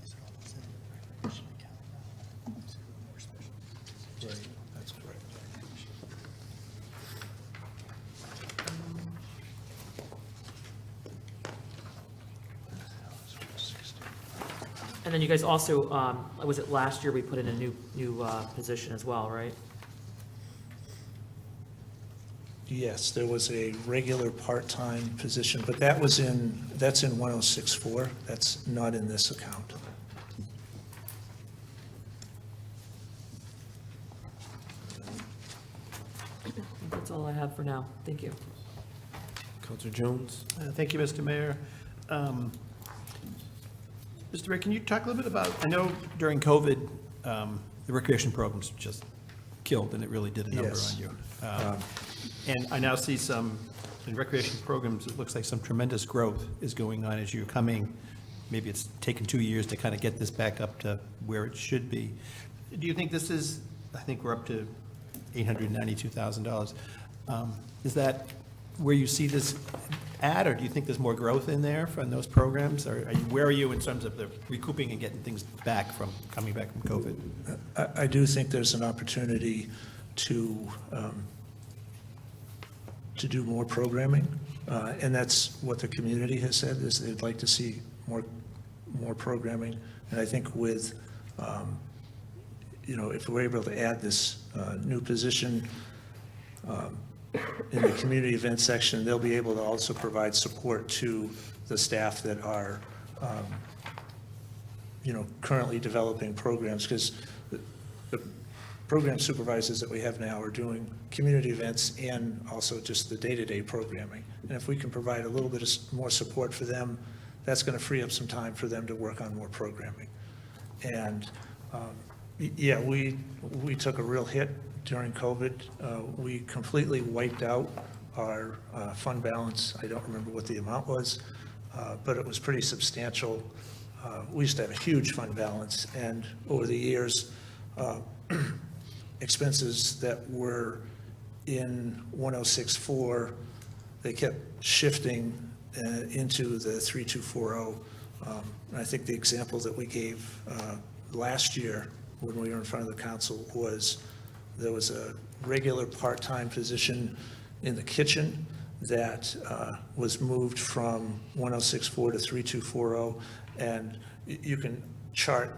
Speaker 4: And then you guys also, was it last year we put in a new position as well, right?
Speaker 10: Yes, there was a regular part-time position, but that's in 1064. That's not in this account.
Speaker 4: I think that's all I have for now. Thank you.
Speaker 3: Counselor Jones?
Speaker 1: Thank you, Mr. Mayor. Mr. Mayor, can you talk a little bit about, I know during COVID, the recreation programs just killed, and it really did a number
Speaker 10: Yes.
Speaker 1: on you. And I now see some, in recreation programs, it looks like some tremendous growth is going on as you're coming. Maybe it's taken 2 years to kind of get this back up to where it should be. Do you think this is, I think we're up to $892,000. Is that where you see this at, or do you think there's more growth in there from those programs? Or where are you in terms of the recouping and getting things back from, coming back from COVID?
Speaker 10: I do think there's an opportunity to do more programming, and that's what the community has said, is they'd like to see more programming. And I think with, if we're able to add this new position in the community event section, they'll be able to also provide support to the staff that are, currently developing programs, because the program supervisors that we have now are doing community events and also just the day-to-day programming. And if we can provide a little bit of more support for them, that's going to free up some time for them to work on more programming. And, yeah, we took a real hit during COVID. We completely wiped out our fund balance. I don't remember what the amount was, but it was pretty substantial. We used to have a huge fund balance, and over the years, expenses that were in 1064, they kept shifting into the 3240. And I think the example that we gave last year when we were in front of the council was there was a regular part-time position in the kitchen that was moved from 1064 to 3240, and you can chart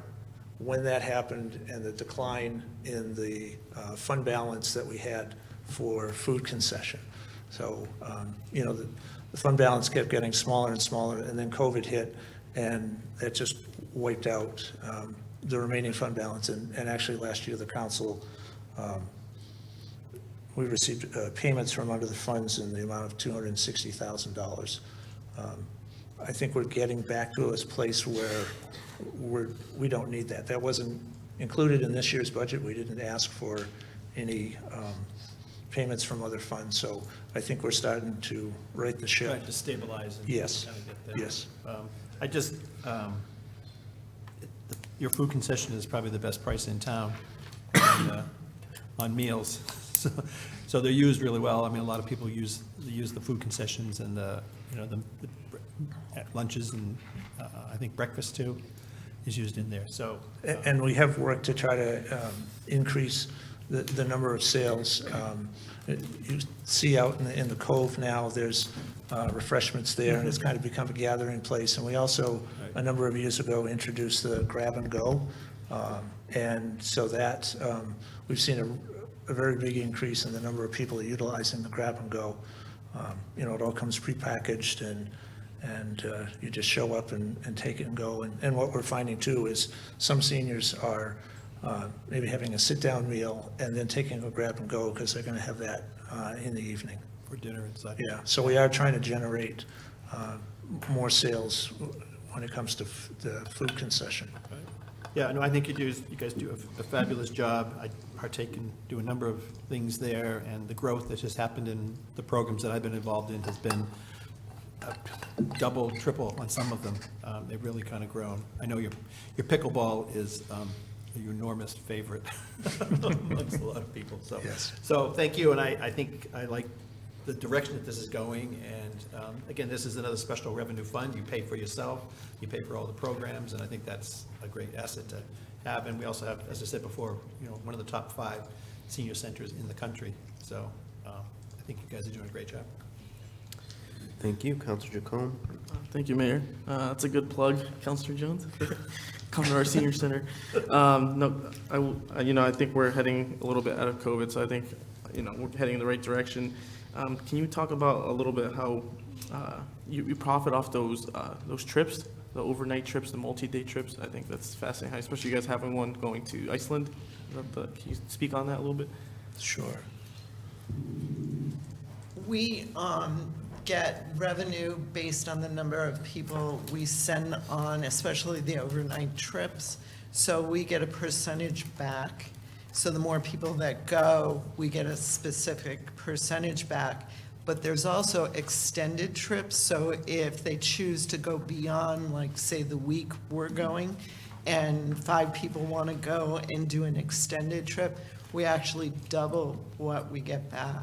Speaker 10: when that happened and the decline in the fund balance that we had for food concession. So, the fund balance kept getting smaller and smaller, and then COVID hit, and that just wiped out the remaining fund balance. And actually last year, the council, we received payments from under the funds in the amount of $260,000. I think we're getting back to a place where we don't need that. That wasn't included in this year's budget. We didn't ask for any payments from other funds, so I think we're starting to right the ship.
Speaker 1: Trying to stabilize and
Speaker 10: Yes,
Speaker 1: kind of get there.
Speaker 10: yes.
Speaker 1: I just, your food concession is probably the best price in town on meals. So they're used really well. I mean, a lot of people use the food concessions and the lunches, and I think breakfast too is used in there, so.
Speaker 10: And we have worked to try to increase the number of sales. You see out in the Cove now, there's refreshments there, and it's kind of become a gathering place. And we also, a number of years ago, introduced the grab and go. And so that, we've seen a very big increase in the number of people utilizing the grab and go. It all comes prepackaged, and you just show up and take it and go. And what we're finding too is some seniors are maybe having a sit-down meal and then taking a grab and go because they're going to have that in the evening.
Speaker 1: For dinner and such.
Speaker 10: Yeah, so we are trying to generate more sales when it comes to the food concession.
Speaker 1: Yeah, no, I think you guys do a fabulous job. I partake and do a number of things there, and the growth that's just happened in the programs that I've been involved in has been double, triple on some of them. They've really kind of grown. I know your pickleball is your enormous favorite amongst a lot of people, so.
Speaker 10: Yes.
Speaker 1: So thank you, and I think I like the direction that this is going, and again, this is another special revenue fund. You pay for yourself, you pay for all the programs, and I think that's a great asset to have. And we also have, as I said before, one of the top 5 senior centers in the country. So I think you guys are doing a great job.
Speaker 3: Thank you, Counselor Jacome.
Speaker 7: Thank you, Mayor. That's a good plug, Counselor Jones. Come to our senior center. No, I think we're heading a little bit out of COVID, so I think, we're heading in the right direction. Can you talk about a little bit how you profit off those trips, the overnight trips, the multi-day trips? I think that's fascinating, especially you guys having one going to Iceland. Can you speak on that a little bit?
Speaker 10: Sure.
Speaker 17: We get revenue based on the number of people we send on, especially the overnight trips. So we get a percentage back. So the more people that go, we get a specific percentage back. But there's also extended trips. So if they choose to go beyond, like, say, the week we're going, and 5 people want to go and do an extended trip, we actually double what we get back.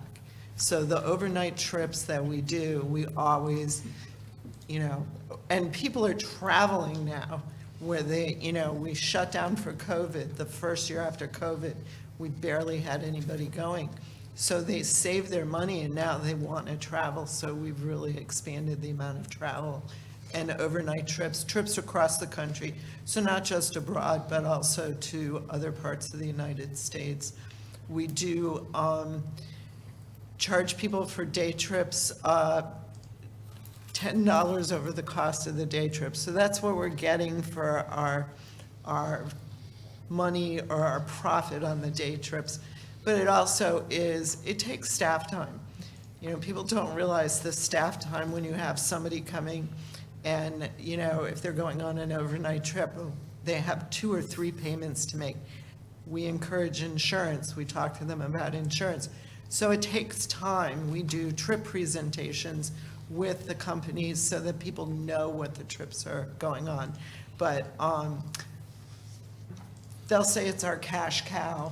Speaker 17: So the overnight trips that we do, we always, and people are traveling now where we shut down for COVID. The first year after COVID, we barely had anybody going. So they saved their money and now they want to travel. So we've really expanded the amount of travel and overnight trips across the country. So not just abroad, but also to other parts of the United States. We do charge people for day trips $10 over the cost of the day trip. So that's what we're getting for our money or our profit on the day trips. But it also it takes staff time. People don't realize the staff time when you have somebody coming and, if they're going on an overnight trip, they have 2 or 3 payments to make. We encourage insurance. We talk to them about insurance. So it takes time. We do trip presentations with the companies so that people know what the trips are going on. But they'll say it's our cash cow.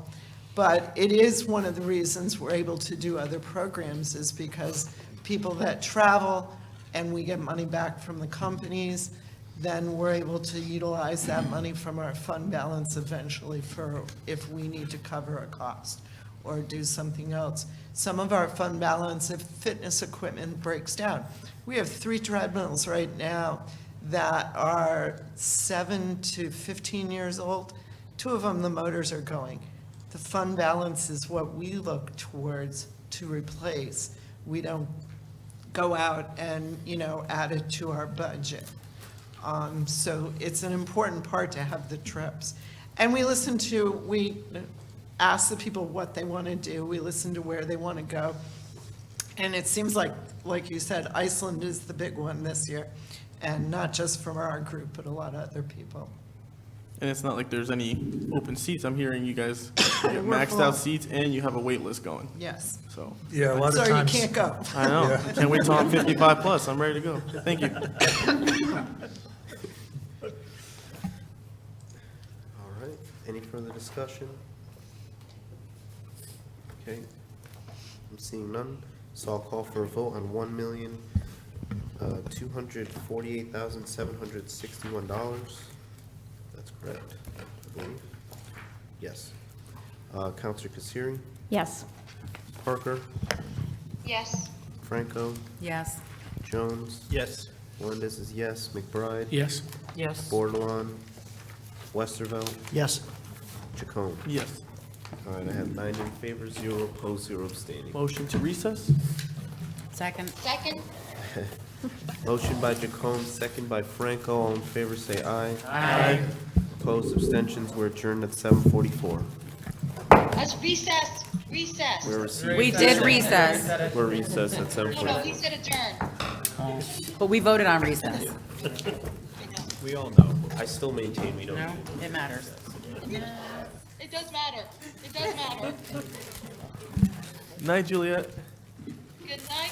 Speaker 17: But it is one of the reasons we're able to do other programs is because people that travel and we get money back from the companies, then we're able to utilize that money from our fund balance eventually for if we need to cover a cost or do something else. Some of our fund balance, if fitness equipment breaks down, we have 3 treadmills right now that are 7 to 15 years old. 2 of them, the motors are going. The fund balance is what we look towards to replace. We don't go out and, add it to our budget. So it's an important part to have the trips. And we ask the people what they want to do. We listen to where they want to go. And it seems like you said, Iceland is the big one this year. And not just from our group, but a lot of other people.
Speaker 7: And it's not like there's any open seats. I'm hearing you guys get maxed out seats and you have a wait list going.
Speaker 17: Yes.
Speaker 7: So.
Speaker 10: Yeah, a lot of times.
Speaker 17: So you can't go.
Speaker 7: I know.
Speaker 10: Yeah.
Speaker 7: Can't wait till I'm 55 plus. I'm ready to go. Thank you.
Speaker 3: All right, any further discussion? Okay, I'm seeing none, so I'll call for a vote on $1,248,761. That's correct, I believe. Yes. Counselor Kasiri,
Speaker 2: Yes.
Speaker 3: Parker,
Speaker 6: Yes.
Speaker 3: Franco,
Speaker 8: Yes.
Speaker 3: Jones,
Speaker 1: Yes.
Speaker 3: Melendez is yes, McBride,
Speaker 13: Yes.
Speaker 4: Yes.
Speaker 3: Bordelon, Westervelt,
Speaker 14: Yes.
Speaker 3: Jacome.
Speaker 7: Yes.
Speaker 3: All right, I have 9 in favor, 0 opposed, 0 abstaining.
Speaker 7: Motion to recess?
Speaker 8: Second?
Speaker 6: Second?
Speaker 3: Motion by Jacome, second by Franco. All in favor, say aye.
Speaker 7: Aye.
Speaker 3: Opposed, abstentions. We're adjourned at 7:44.
Speaker 6: Let's recess. Recess.
Speaker 8: We did recess,
Speaker 3: We're recessed at
Speaker 6: No,
Speaker 3: 7:44.
Speaker 6: he said adjourn.
Speaker 8: but we voted on recess.
Speaker 3: We all know. I still maintain we don't.
Speaker 8: No, it matters.
Speaker 6: It does matter. It does matter.
Speaker 7: Night, Juliet.
Speaker 6: Good night,